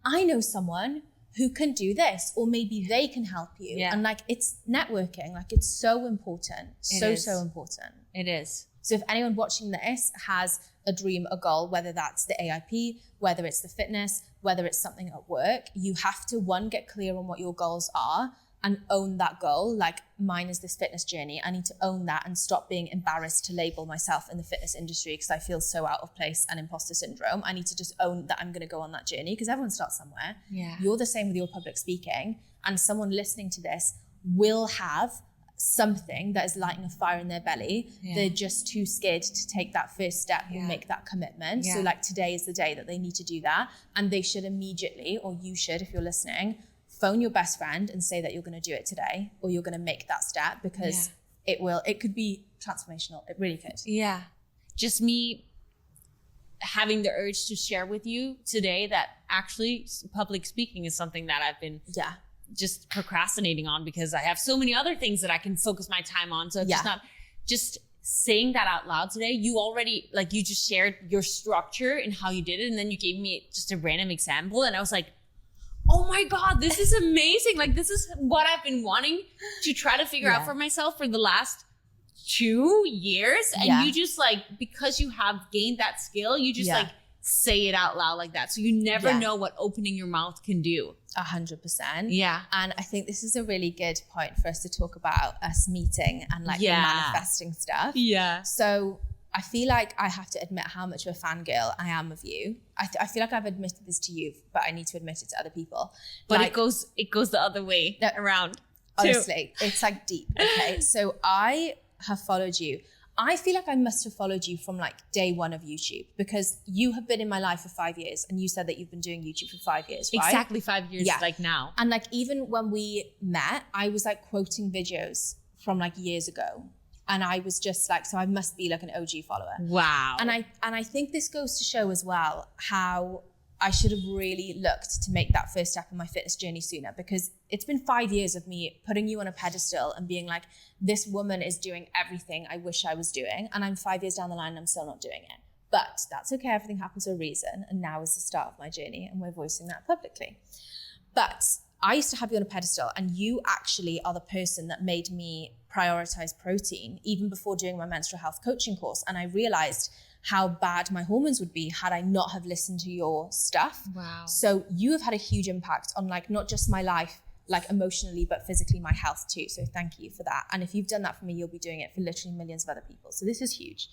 I know someone who can do this, or maybe they can help you. Yeah. And like, it's networking, like it's so important. So important.
It is.
So if anyone watching this has a dream, a goal, whether that's the AIP, whether it's the fitness, whether it's something at work, you have to, one, get clear on what your goals are and own that goal. Like, mine is this fitness journey. I need to own that and stop being embarrassed to label myself in the fitness industry because I feel so out of place and imposter syndrome. I need to just own that I'm going to go on that journey, because everyone starts somewhere. Yeah. You're the same with your public speaking, and someone listening to this will have something that is lighting a fire in their belly. They're just too scared to take that first step and make that commitment. So like today is the day that they need to do that. And they should immediately, or you should, if you're listening, phone your best friend and say that you're going to do it today, or you're going to make that step, because it could be transformational. It really could.
Yeah. Just me having the urge to share with you today that actually public speaking is something that I've been just procrastinating on, because I have so many other things that I can focus my time on. So it's just not just saying that out loud today. You already, like, you just shared your structure and how you did it. And then you gave me just a random example. And I was like, oh my God, this is amazing. Like, this is what I've been wanting to try to figure out for myself for the last 2 years. And you just, like, because you have gained that skill, you just like say it out loud like that. So you never know what opening your mouth can do.
100%.
Yeah.
And I think this is a really good point for us to talk about us meeting and like the manifesting stuff. Yeah. So I feel like I have to admit how much of a fangirl I am of you. I feel like I've admitted this to you, but I need to admit it to other people.
But
like,
it goes the other way around.
Honestly, it's like deep. Okay. So I have followed you. I feel like I must have followed you from like day one of YouTube, because you have been in my life for 5 years, and you said that you've been doing YouTube for 5 years, right?
Exactly 5 years, like now.
And like even when we met, I was like quoting videos from like years ago. And I was just like, so I must be like an OG follower.
Wow.
And I think this goes to show as well how I should have really looked to make that first step in my fitness journey sooner, because it's been 5 years of me putting you on a pedestal and being like, this woman is doing everything I wish I was doing. And I'm 5 years down the line and I'm still not doing it. But that's okay. Everything happens for a reason. And now is the start of my journey, and we're voicing that publicly. But I used to have you on a pedestal, and you actually are the person that made me prioritize protein even before doing my menstrual health coaching course. And I realized how bad my hormones would be had I not have listened to your stuff.
Wow.
So you have had a huge impact on like not just my life, like emotionally, but physically my health too. So thank you for that. And if you've done that for me, you'll be doing it for literally millions of other people. So this is huge.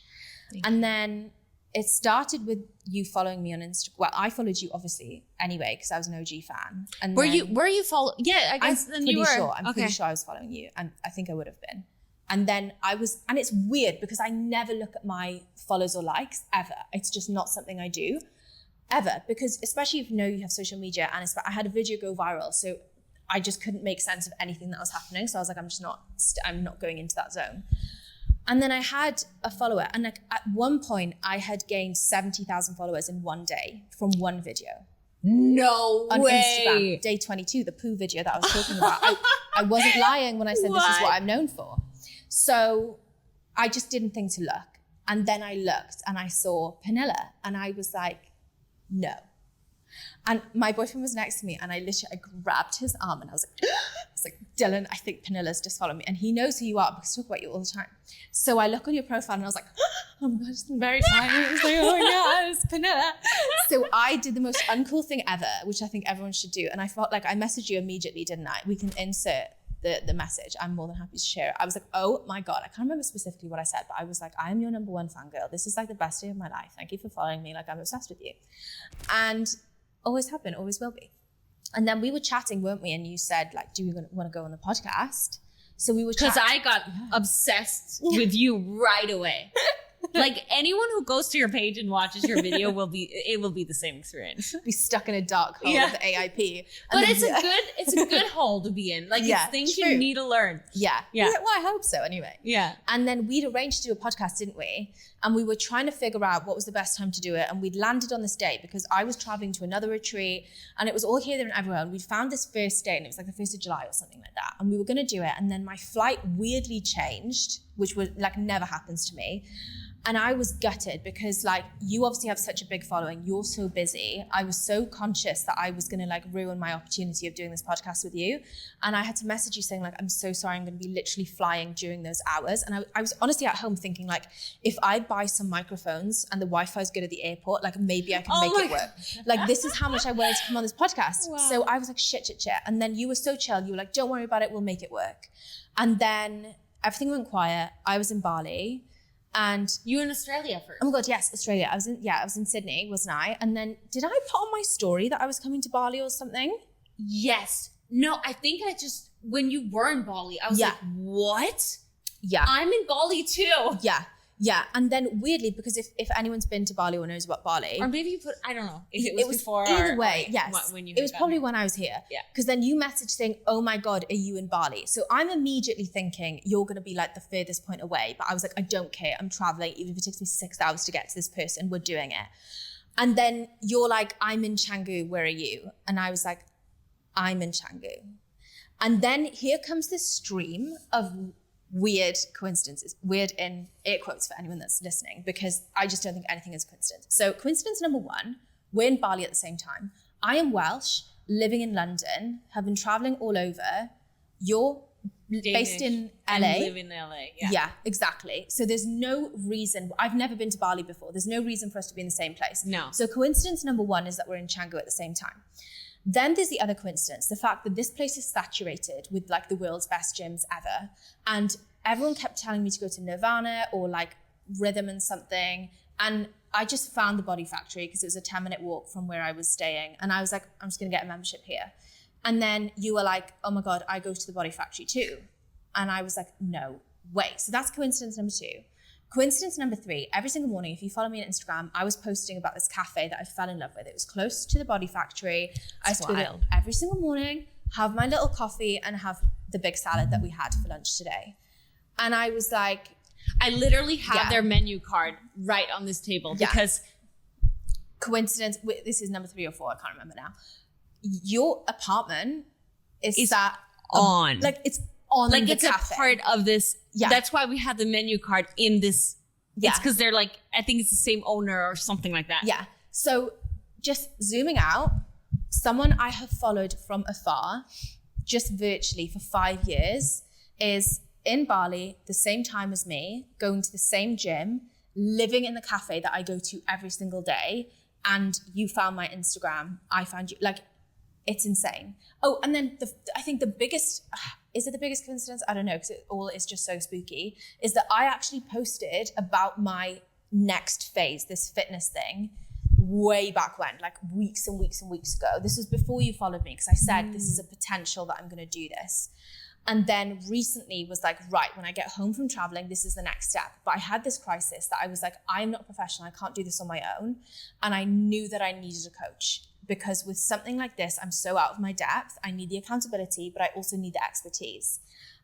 And then it started with you following me on Instagram. Well, I followed you obviously anyway, because I was an OG fan. And
were you follow? Yeah, I guess then you were.
I'm pretty sure I was following you, and I think I would have been. And then and it's weird because I never look at my follows or likes ever. It's just not something I do ever, because especially if you know you have social media, and I had a video go viral, so I just couldn't make sense of anything that was happening. So I was like, I'm not going into that zone. And then I had a follower, and like at one point I had gained 70,000 followers in one day from one video.
No
on
way.
Instagram, day 22, the poo video that I was talking about. I wasn't lying when I said this is what I'm known for. So I just didn't think to look. And then I looked and I saw Pernilla, and I was like, no. And my boyfriend was next to me, and I grabbed his arm, and I was like, Dylan, I think Pernilla's just following me. And he knows who you are because I talk about you all the time. So I look on your profile and I was like, oh my God, it's very funny. I was like, oh my God, it's Pernilla. So I did the most uncool thing ever, which I think everyone should do. And I felt like I messaged you immediately, didn't I? We can insert the message. I'm more than happy to share it. I was like, oh my God, I can't remember specifically what I said, but I was like, I am your number one fangirl. This is like the best day of my life. Thank you for following me. Like, I'm obsessed with you. And always have been, always will be. And then we were chatting, weren't we? And you said, like, do we want to go on the podcast? So we were chatting.
Because I got obsessed with you right away. Like, anyone who goes to your page and watches your video will be the same experience.
Be stuck in a dark hole of the AIP.
But it's a good hole to be in. Like, it's things you need to learn.
Yeah. Well, I hope so anyway.
Yeah.
And then we'd arranged to do a podcast, didn't we? And we were trying to figure out what was the best time to do it. And we'd landed on this date because I was traveling to another retreat, and it was all here, there, and everywhere. And we'd found this first date, and it was like the 1st of July or something like that. And we were going to do it. And then my flight weirdly changed, which was like never happens to me. And I was gutted because, like, you obviously have such a big following. You're so busy. I was so conscious that I was going to like ruin my opportunity of doing this podcast with you. And I had to message you saying like, I'm so sorry. I'm going to be literally flying during those hours. And I was honestly at home thinking like, if I buy some microphones and the Wi-Fi is good at the airport, like maybe I can make it work. Like, this is how much I wanted to come on this podcast. Wow. So I was like, shit. And then you were so chill. You were like, don't worry about it. We'll make it work. And then everything went quiet. I was in Bali. And
you were in Australia first.
Oh my God, yes, Australia. I was in Sydney, wasn't I? And then did I put on my story that I was coming to Bali or something?
Yes. No, I think I just when you were in Bali, I was like, what?
Yeah.
I'm in Bali too.
Yeah. Yeah. And then weirdly, because if anyone's been to Bali or knows about Bali.
Or maybe you put, I don't know, if it was before
either
or,
way,
or
yes.
when you
it was probably
here.
when I was here.
Yeah.
Because then you messaged saying, oh my God, are you in Bali? So I'm immediately thinking you're going to be like the furthest point away. But I was like, I don't care. I'm traveling. Even if it takes me 6 hours to get to this person, we're doing it. And then you're like, I'm in Canggu. Where are you? And I was like, I'm in Canggu. And then here comes this stream of weird coincidences, weird in air quotes for anyone that's listening, because I just don't think anything is coincidence. So coincidence number one, we're in Bali at the same time. I am Welsh, living in London, have been traveling all over. You're
Danish,
based in LA.
And live in LA.
Yeah, exactly. So there's no reason, I've never been to Bali before. There's no reason for us to be in the same place.
No.
So coincidence number one is that we're in Canggu at the same time. Then there's the other coincidence, the fact that this place is saturated with like the world's best gyms ever. And everyone kept telling me to go to Nirvana or like Rhythm and something. And I just found the Body Factory because it was a 10-minute walk from where I was staying. And I was like, I'm just going to get a membership here. And then you were like, oh my God, I go to the Body Factory too. And I was like, no way. So that's coincidence number two. Coincidence number three, every single morning, if you follow me on Instagram, I was posting about this cafe that I fell in love with. It was close to the Body Factory. I used to go there every single morning, have my little coffee and have the big salad that we had for lunch today. And I was like,
I literally have their menu card right on this table because
coincidence, this is number 3 or 4, I can't remember now. Your apartment is that
on.
Like it's on
like
the
it's
cafe.
a part of this.
Yeah.
That's why we have the menu card in this.
Yeah.
It's because they're like, I think it's the same owner or something like that.
Yeah. So just zooming out, someone I have followed from afar, just virtually for 5 years, is in Bali, the same time as me, going to the same gym, living in the cafe that I go to every single day. And you found my Instagram. I found you. Like, it's insane. Oh, and then I think the biggest, is it the biggest coincidence? I don't know, because it all is just so spooky, is that I actually posted about my next phase, this fitness thing, way back when, like weeks and weeks and weeks ago. This was before you followed me, because I said this is a potential that I'm going to do this. And then recently was like, right, when I get home from traveling, this is the next step. But I had this crisis that I was like, I'm not a professional. I can't do this on my own. And I knew that I needed a coach, because with something like this, I'm so out of my depth. I need the accountability, but I also need the expertise.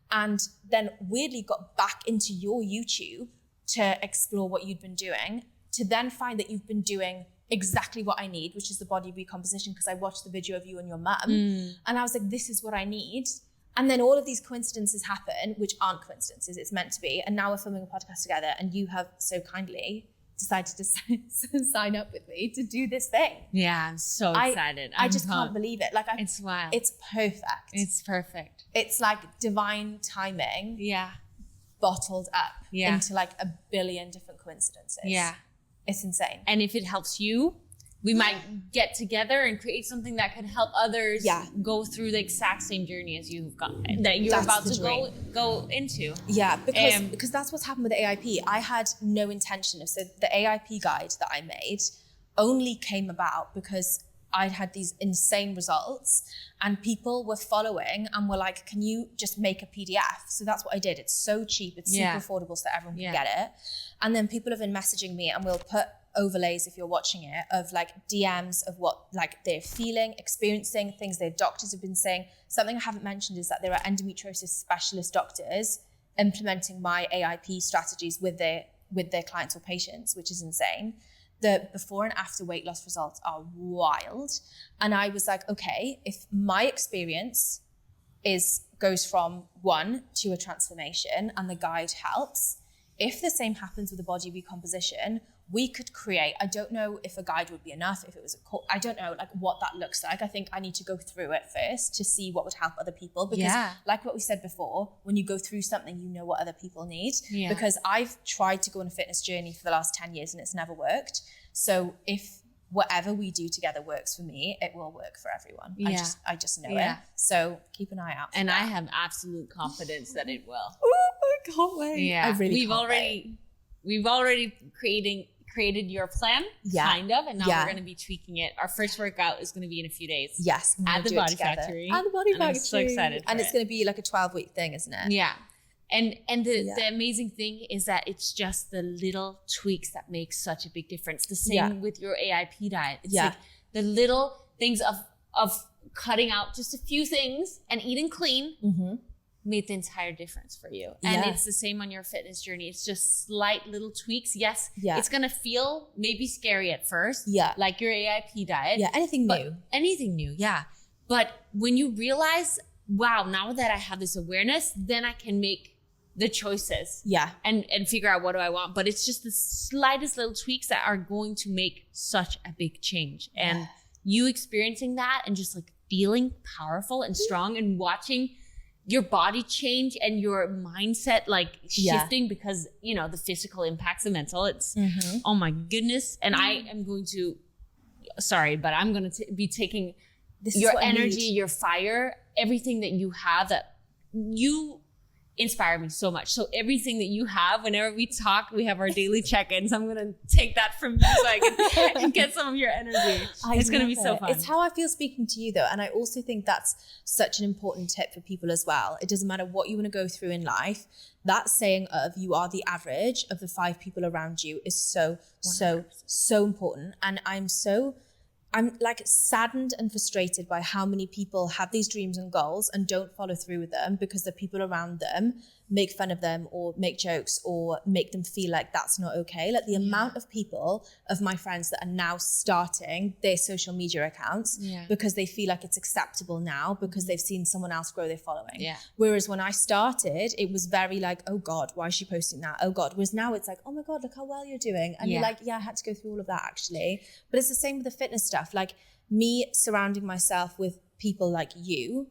And then weirdly got back into your YouTube to explore what you'd been doing, to then find that you've been doing exactly what I need, which is the body recomposition, because I watched the video of you and your mum. And I was like, this is what I need. And then all of these coincidences happen, which aren't coincidences, it's meant to be. And now we're filming a podcast together, and you have so kindly decided to sign up with me to do this thing.
Yeah, I'm so excited.
I just can't believe it. Like,
it's wild.
It's perfect.
It's perfect.
It's like divine timing.
Yeah.
Bottled up into like a billion different coincidences.
Yeah.
It's insane.
And if it helps you, we might get together and create something that could help others go through the exact same journey as you've got, that you're about to go into.
Yeah, because that's what's happened with the AIP. I had no intention of, so the AIP guide that I made only came about because I'd had these insane results and people were following and were like, can you just make a PDF? So that's what I did. It's so cheap. It's super affordable so that everyone can get it. And then people have been messaging me, and we'll put overlays, if you're watching it, of like DMs of what like they're feeling, experiencing, things their doctors have been saying. Something I haven't mentioned is that there are endometriosis specialist doctors implementing my AIP strategies with their clients or patients, which is insane. The before and after weight loss results are wild. And I was like, okay, if my experience goes from 1 to a transformation and the guide helps, if the same happens with the body recomposition, we could create, I don't know if a guide would be enough, if it was I don't know like what that looks like. I think I need to go through it first to see what would help other people, because like what we said before, when you go through something, you know what other people need. Because I've tried to go on a fitness journey for the last 10 years and it's never worked. So if whatever we do together works for me, it will work for everyone. I just know it. So keep an eye out for
that. I have absolute confidence that it will.
Ooh, I can't wait.
Yeah.
I really
We've already created your plan, kind of, and now we're going to be tweaking it. Our first workout is going to be in a few days.
Yes.
At the Body Factory.
At the Body Factory.
I'm so excited for
And it's going to be like a 12-week thing, isn't it?
Yeah. And the amazing thing is that it's just the little tweaks that make such a big difference. The same with your AIP diet. It's like the little things of cutting out just a few things and eating clean made the entire difference for you. And it's the same on your fitness journey. It's just slight little tweaks. Yes, it's going to feel maybe scary at first, like your AIP diet.
Yeah, anything new,
But when you realize, wow, now that I have this awareness, then I can make the choices and figure out what do I want. But it's just the slightest little tweaks that are going to make such a big change. And you experiencing that and just like feeling powerful and strong and watching your body change and your mindset like shifting because, you know, the physical impacts the mental. It's, oh my goodness. And I am going to, but I'm going to be taking your energy, your fire, everything that you have that you inspire me so much. So everything that you have, whenever we talk, we have our daily check-ins. I'm going to take that from you so I can get some of your energy. It's going to be so fun.
It's how I feel speaking to you though. And I also think that's such an important tip for people as well. It doesn't matter what you want to go through in life. That saying of you are the average of the 5 people around you is so important. And I'm like saddened and frustrated by how many people have these dreams and goals and don't follow through with them because the people around them make fun of them or make jokes or make them feel like that's not okay. Like the amount of people of my friends that are now starting their social media accounts because they feel like it's acceptable now because they've seen someone else grow their following. Yeah. Whereas when I started, it was very like, oh God, why is she posting that? Oh God. Whereas now it's like, oh my God, look how well you're doing. And you're like, yeah, I had to go through all of that actually. But it's the same with the fitness stuff. Like me surrounding myself with people like you,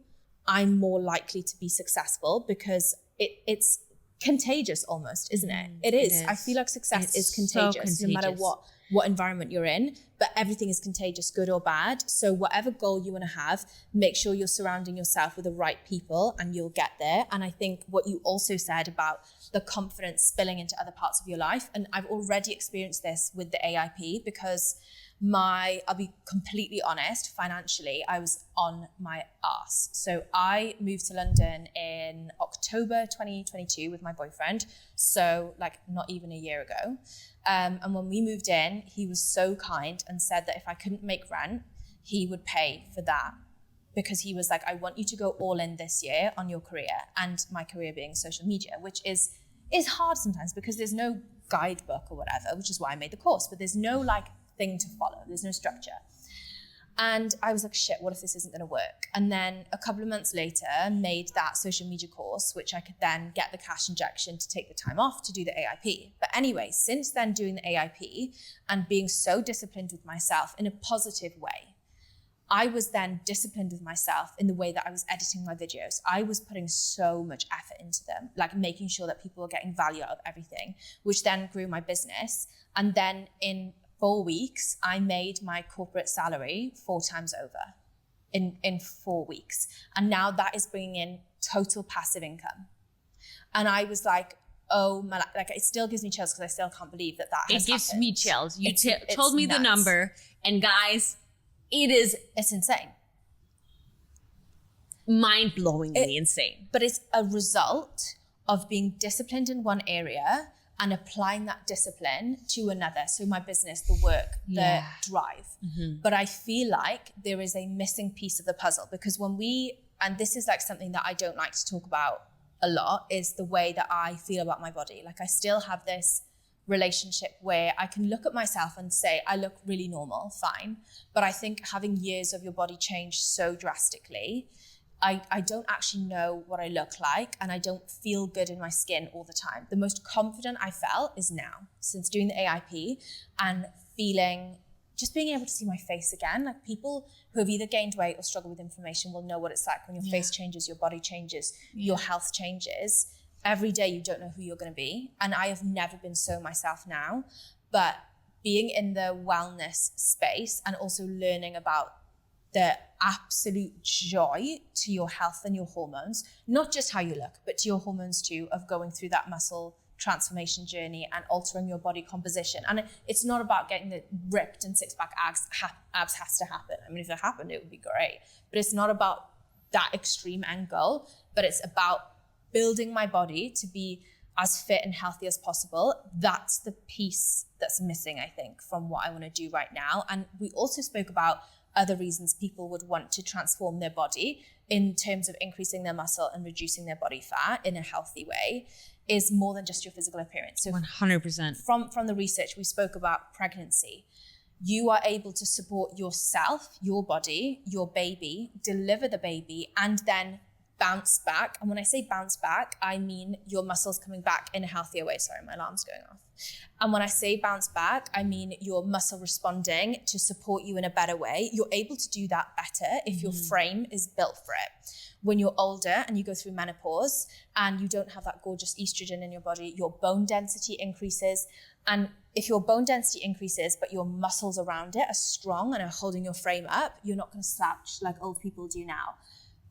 I'm more likely to be successful because it's contagious almost, isn't it? It is. I feel like success is contagious, no matter what environment you're in, but everything is contagious, good or bad. So whatever goal you want to have, make sure you're surrounding yourself with the right people and you'll get there. And I think what you also said about the confidence spilling into other parts of your life, and I've already experienced this with the AIP because I'll be completely honest, financially, I was on my ass. So I moved to London in October 2022 with my boyfriend. So like not even a year ago. And when we moved in, he was so kind and said that if I couldn't make rent, he would pay for that. Because he was like, I want you to go all in this year on your career, and my career being social media, which is hard sometimes because there's no guidebook or whatever, which is why I made the course, but there's no like thing to follow. There's no structure. And I was like, shit, what if this isn't going to work? And then a couple of months later, made that social media course, which I could then get the cash injection to take the time off to do the AIP. But anyway, since then doing the AIP and being so disciplined with myself in a positive way, I was then disciplined with myself in the way that I was editing my videos. I was putting so much effort into them, like making sure that people were getting value out of everything, which then grew my business. And then in 4 weeks, I made my corporate salary 4 times over in 4 weeks. And now that is bringing in total passive income. And I was like, oh my, like it still gives me chills because I still can't believe that has happened. It gives
me chills. You told me nuts. The number, and guys, it's insane. Mind-blowingly insane.
But it's a result of being disciplined in one area and applying that discipline to another. So my business, the work, the drive. But I feel like there is a missing piece of the puzzle because and this is like something that I don't like to talk about a lot, is the way that I feel about my body. Like I still have this relationship where I can look at myself and say, I look really normal, fine. But I think having years of your body change so drastically, I don't actually know what I look like and I don't feel good in my skin all the time. The most confident I felt is now, since doing the AIP and just being able to see my face again. Like people who have either gained weight or struggle with inflammation will know what it's like when your face changes, your body changes, your health changes. Every day you don't know who you're going to be. And I have never been so myself now. But being in the wellness space and also learning about the absolute joy to your health and your hormones, not just how you look, but to your hormones too, of going through that muscle transformation journey and altering your body composition. And it's not about getting the ripped and six-pack abs has to happen. I mean, if it happened, it would be great. But it's not about that extreme end goal, but it's about building my body to be as fit and healthy as possible. That's the piece that's missing, I think, from what I want to do right now. And we also spoke about other reasons people would want to transform their body in terms of increasing their muscle and reducing their body fat in a healthy way is more than just your physical appearance. So
100%.
From the research, we spoke about pregnancy. You are able to support yourself, your body, your baby, deliver the baby, and then bounce back. And when I say bounce back, I mean your muscles coming back in a healthier way. Sorry, my alarm's going off. And when I say bounce back, I mean your muscle responding to support you in a better way. You're able to do that better if your frame is built for it. When you're older and you go through menopause and you don't have that gorgeous estrogen in your body, your bone density increases. And if your bone density increases, but your muscles around it are strong and are holding your frame up, you're not going to slouch like old people do now.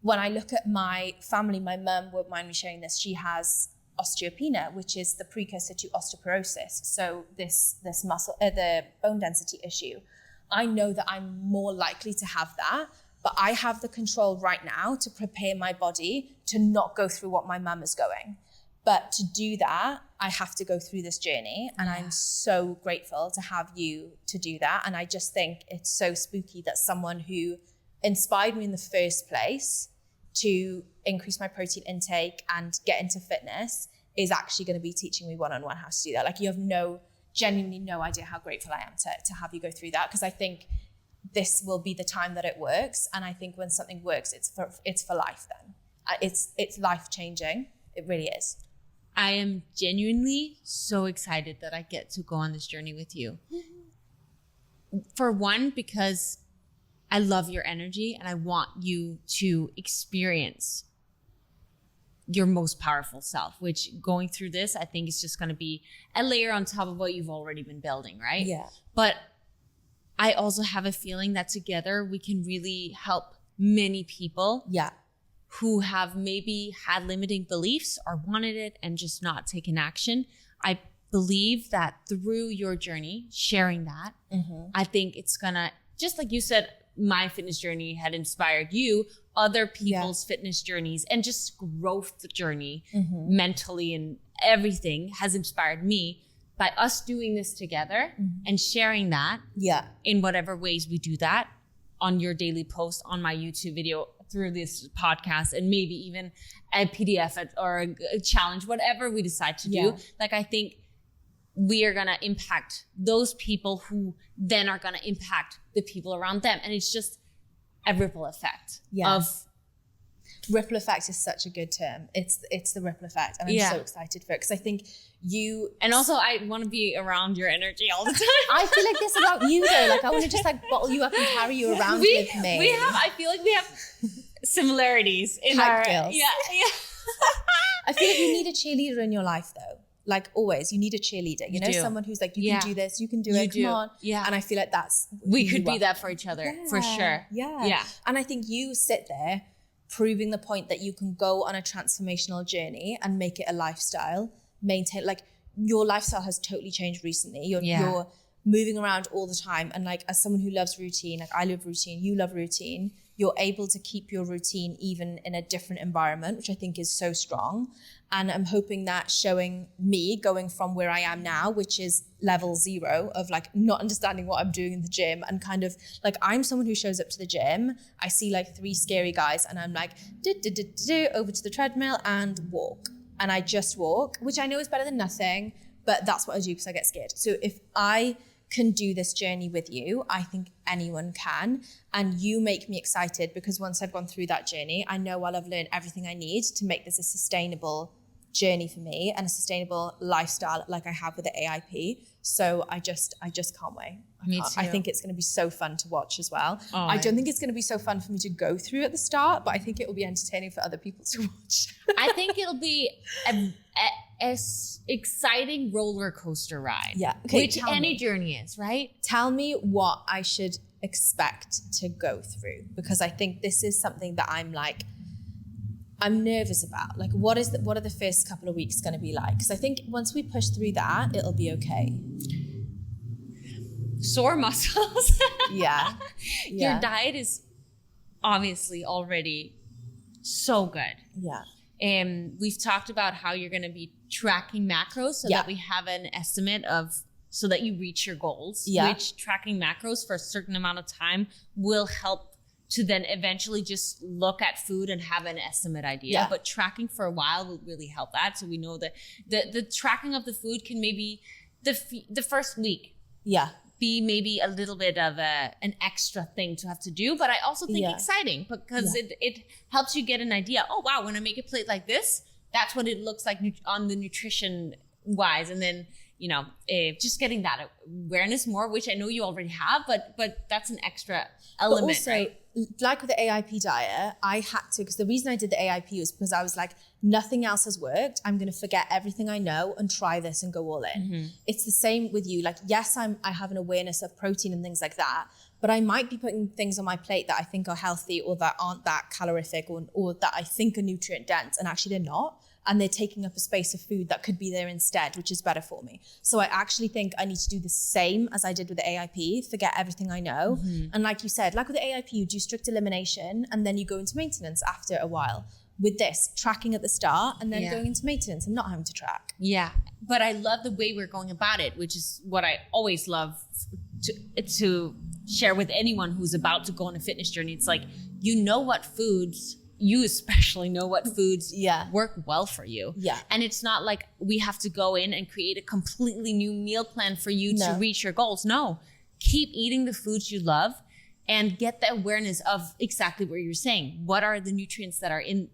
When I look at my family, my mum won't mind me sharing this. She has osteopenia, which is the precursor to osteoporosis. So this muscle, the bone density issue. I know that I'm more likely to have that, but I have the control right now to prepare my body to not go through what my mum is going. But to do that, I have to go through this journey. And I'm so grateful to have you to do that. And I just think it's so spooky that someone who inspired me in the first place to increase my protein intake and get into fitness is actually going to be teaching me one-on-one how to do that. Like, you have genuinely no idea how grateful I am to have you go through that, because I think this will be the time that it works. And I think when something works, it's for life then. It's life-changing. It really is.
I am genuinely so excited that I get to go on this journey with you. For one, because I love your energy and I want you to experience your most powerful self, which going through this, I think is just going to be a layer on top of what you've already been building, right?
Yeah.
But I also have a feeling that together we can really help many people.
Yeah.
Who have maybe had limiting beliefs or wanted it and just not taken action. I believe that through your journey, sharing that, I think it's gonna, just like you said, my fitness journey had inspired you, other people's fitness journeys and just growth journey mentally and everything has inspired me. By us doing this together and sharing that in whatever ways we do that, on your daily post, on my YouTube video, through this podcast, and maybe even a PDF or a challenge, whatever we decide to do. Like, I think we are going to impact those people who then are going to impact the people around them. And it's just a ripple effect of...
Ripple effect is such a good term. It's the ripple effect. And I'm so excited for it, because I think you...
And also I want to be around your energy all the time.
I feel like this about you though. Like, I want to just like bottle you up and carry you around with me.
I feel like we have similarities in
Hype
our...
girls.
Yeah.
I feel like you need a cheerleader in your life though. Like, always, you need a cheerleader. You know,
do.
Someone who's like, you can do this, you can do it, come on.
Yeah.
And I feel like that's...
We could be that for each other, for sure.
Yeah. And I think you sit there proving the point that you can go on a transformational journey and make it a lifestyle, maintain, like, your lifestyle has totally changed recently. You're moving around all the time. And like, as someone who loves routine, like I love routine, you love routine, you're able to keep your routine even in a different environment, which I think is so strong. And I'm hoping that showing me going from where I am now, which is level 0 of like not understanding what I'm doing in the gym, and kind of like, I'm someone who shows up to the gym, I see like 3 scary guys and I'm like, over to the treadmill and walk. And I just walk, which I know is better than nothing, but that's what I do because I get scared. So if I can do this journey with you, I think anyone can. And you make me excited, because once I've gone through that journey, I know I'll have learned everything I need to make this a sustainable journey for me and a sustainable lifestyle like I have with the AIP. So I just can't wait.
Me too.
I think it's going to be so fun to watch as well. I don't think it's going to be so fun for me to go through at the start, but I think it will be entertaining for other people to watch.
I think it'll be a exciting roller coaster ride.
Yeah. Okay,
which any journey is, right?
Tell me what I should expect to go through, because I think this is something that I'm like, I'm nervous about. Like, what are the first couple of weeks going to be like? Because I think once we push through that, it'll be okay.
Sore muscles.
Yeah.
Your diet is obviously already so good.
Yeah.
And we've talked about how you're going to be tracking macros so that we have an estimate of, so that you reach your goals, which tracking macros for a certain amount of time will help to then eventually just look at food and have an estimate idea. But tracking for a while will really help that. So we know that the tracking of the food can maybe the first week be maybe a little bit of an extra thing to have to do. But I also think exciting because it helps you get an idea. Oh, wow, when I make a plate like this, that's what it looks like on the nutrition wise. And then, you know, just getting that awareness more, which I know you already have, but that's an extra element. But also, right?
Like with the AIP diet, I had to, because the reason I did the AIP was because I was like, nothing else has worked. I'm going to forget everything I know and try this and go all in. Mm-hmm. It's the same with you. Like, yes, I have an awareness of protein and things like that, but I might be putting things on my plate that I think are healthy or that aren't that calorific or that I think are nutrient dense, and actually they're not. And they're taking up a space of food that could be there instead, which is better for me. So I actually think I need to do the same as I did with the AIP, forget everything I know. Mm-hmm. And like you said, like with the AIP, you do strict elimination and then you go into maintenance after a while. With this, tracking at the start and then going into maintenance and not having to track.
Yeah, but I love the way we're going about it, which is what I always love to share with anyone who's about to go on a fitness journey. It's like, you know what foods... You especially know what foods work well for you. Yeah. And it's not like we have to go in and create a completely new meal plan for you to reach your goals. No, keep eating the foods you love and get the awareness of exactly what you're saying. What are the nutrients that are in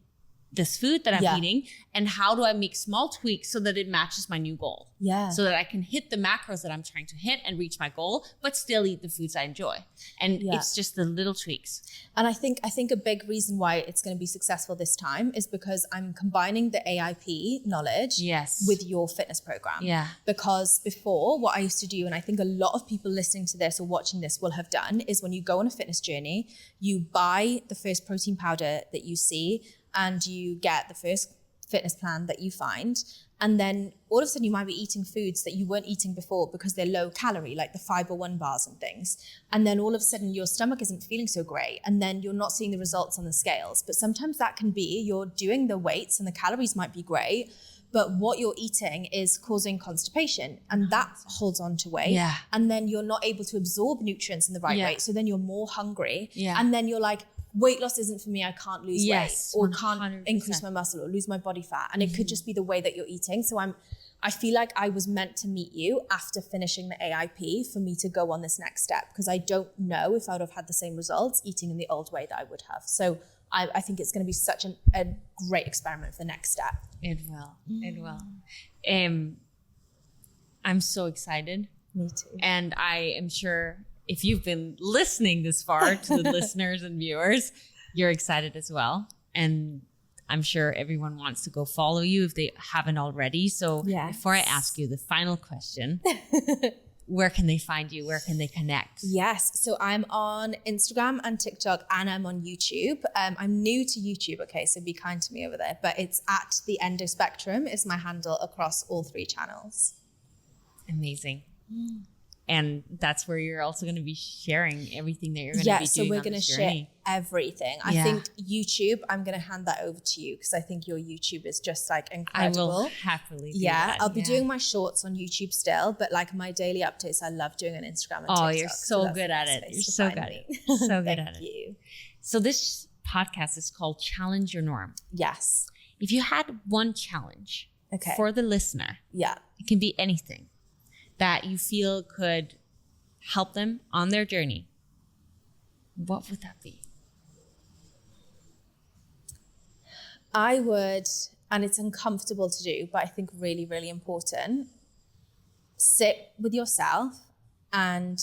this food that I'm eating, and how do I make small tweaks so that it matches my new goal? Yeah. So that I can hit the macros that I'm trying to hit and reach my goal, but still eat the foods I enjoy. And it's just the little tweaks.
And I think a big reason why it's going to be successful this time is because I'm combining the AIP knowledge with your fitness program. Yeah. Because before, what I used to do, and I think a lot of people listening to this or watching this will have done, is when you go on a fitness journey, you buy the first protein powder that you see, and you get the first fitness plan that you find. And then all of a sudden you might be eating foods that you weren't eating before because they're low calorie, like the Fiber One bars and things. And then all of a sudden your stomach isn't feeling so great. And then you're not seeing the results on the scales. But sometimes that can be, you're doing the weights and the calories might be great, but what you're eating is causing constipation, and that holds on to weight. Yeah. And then you're not able to absorb nutrients in the right way. So then you're more hungry. Yeah. And then you're like, weight loss isn't for me, I can't lose weight, or 100%. Can't increase my muscle or lose my body fat. And it could just be the way that you're eating. So I feel like I was meant to meet you after finishing the AIP for me to go on this next step, because I don't know if I would have had the same results eating in the old way that I would have. So I think it's going to be such a great experiment for the next step.
It will. It will. I'm so excited.
Me too.
And I am sure if you've been listening this far to the listeners and viewers, you're excited as well. And I'm sure everyone wants to go follow you if they haven't already. So before I ask you the final question, where can they find you? Where can they connect?
Yes. So I'm on Instagram and TikTok, and I'm on YouTube. I'm new to YouTube. Okay. So be kind to me over there, but it's at the Endo Spectrum is my handle across all 3 channels.
Amazing. And that's where you're also going to be sharing everything that you're going to be doing.
So we're going to share everything. I think YouTube, I'm going to hand that over to you because I think your YouTube is just like incredible.
I will happily do that.
I'll be doing my shorts on YouTube still, but like my daily updates, I love doing on Instagram and TikTok.
Oh, you're so good at it. You're so good at it. So good at it.
Thank you.
So this podcast is called Challenge Your Norm.
Yes.
If you had one challenge for the listener, it can be anything that you feel could help them on their journey, what would that be?
I would, and it's uncomfortable to do, but I think really, really important, sit with yourself and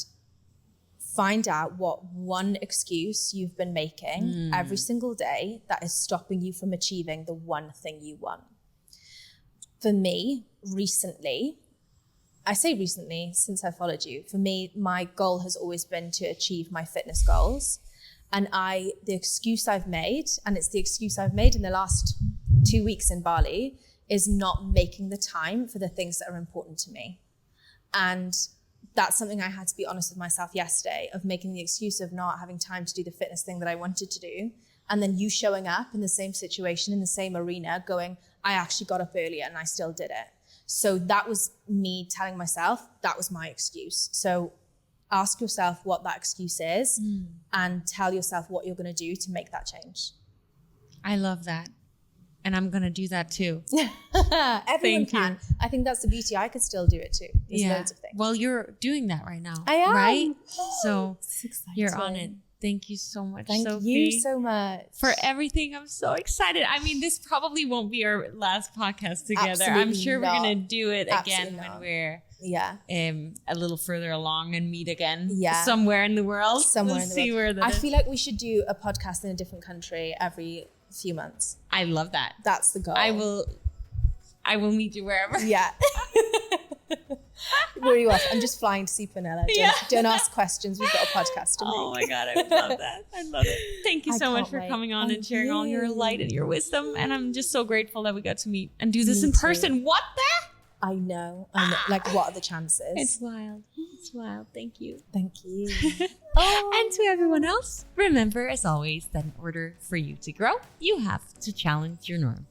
find out what one excuse you've been making every single day that is stopping you from achieving the one thing you want. For me, recently, I say recently, since I followed you, for me, my goal has always been to achieve my fitness goals. And the excuse I've made, and it's the excuse I've made in the last 2 weeks in Bali, is not making the time for the things that are important to me. And that's something I had to be honest with myself yesterday, of making the excuse of not having time to do the fitness thing that I wanted to do. And then you showing up in the same situation, in the same arena, going, I actually got up earlier and I still did it. So that was me telling myself that was my excuse. So ask yourself what that excuse is and tell yourself what you're going to do to make that change.
I love that. And I'm going to do that too.
Everyone can. I think that's the beauty. I could still do it too. There's loads of things.
Well, you're doing that right now.
I am.
Right? So
exciting.
you're on it. Thank you so much,
Thank
Sophie.
you so much.
For everything. I'm so excited. I mean, this probably won't be our last podcast together.
Absolutely
I'm sure
not.
we're going to do it
Absolutely
again
not.
when we're
Yeah.
a little further along and meet again.
Yeah.
Somewhere in the world.
Somewhere
We'll
in the
see
world.
where that
I
is.
feel like we should do a podcast in a different country every few months.
I love that.
That's the goal.
I will meet you wherever.
Yeah. Where are you off? I'm just flying to see Penella. Don't ask questions. We've got a podcast to make.
Oh my God, I would love that. I love it. Thank you
I
so much
can't
for
wait.
coming on
Thank
and sharing all your
you.
light and your wisdom. And I'm just so grateful that we got to meet and do this
Me
in
too.
person. What the?
I know. Like, what are the chances?
It's wild. It's wild. Thank you.
Thank you.
And to everyone else, remember, as always, that in order for you to grow, you have to challenge your norm.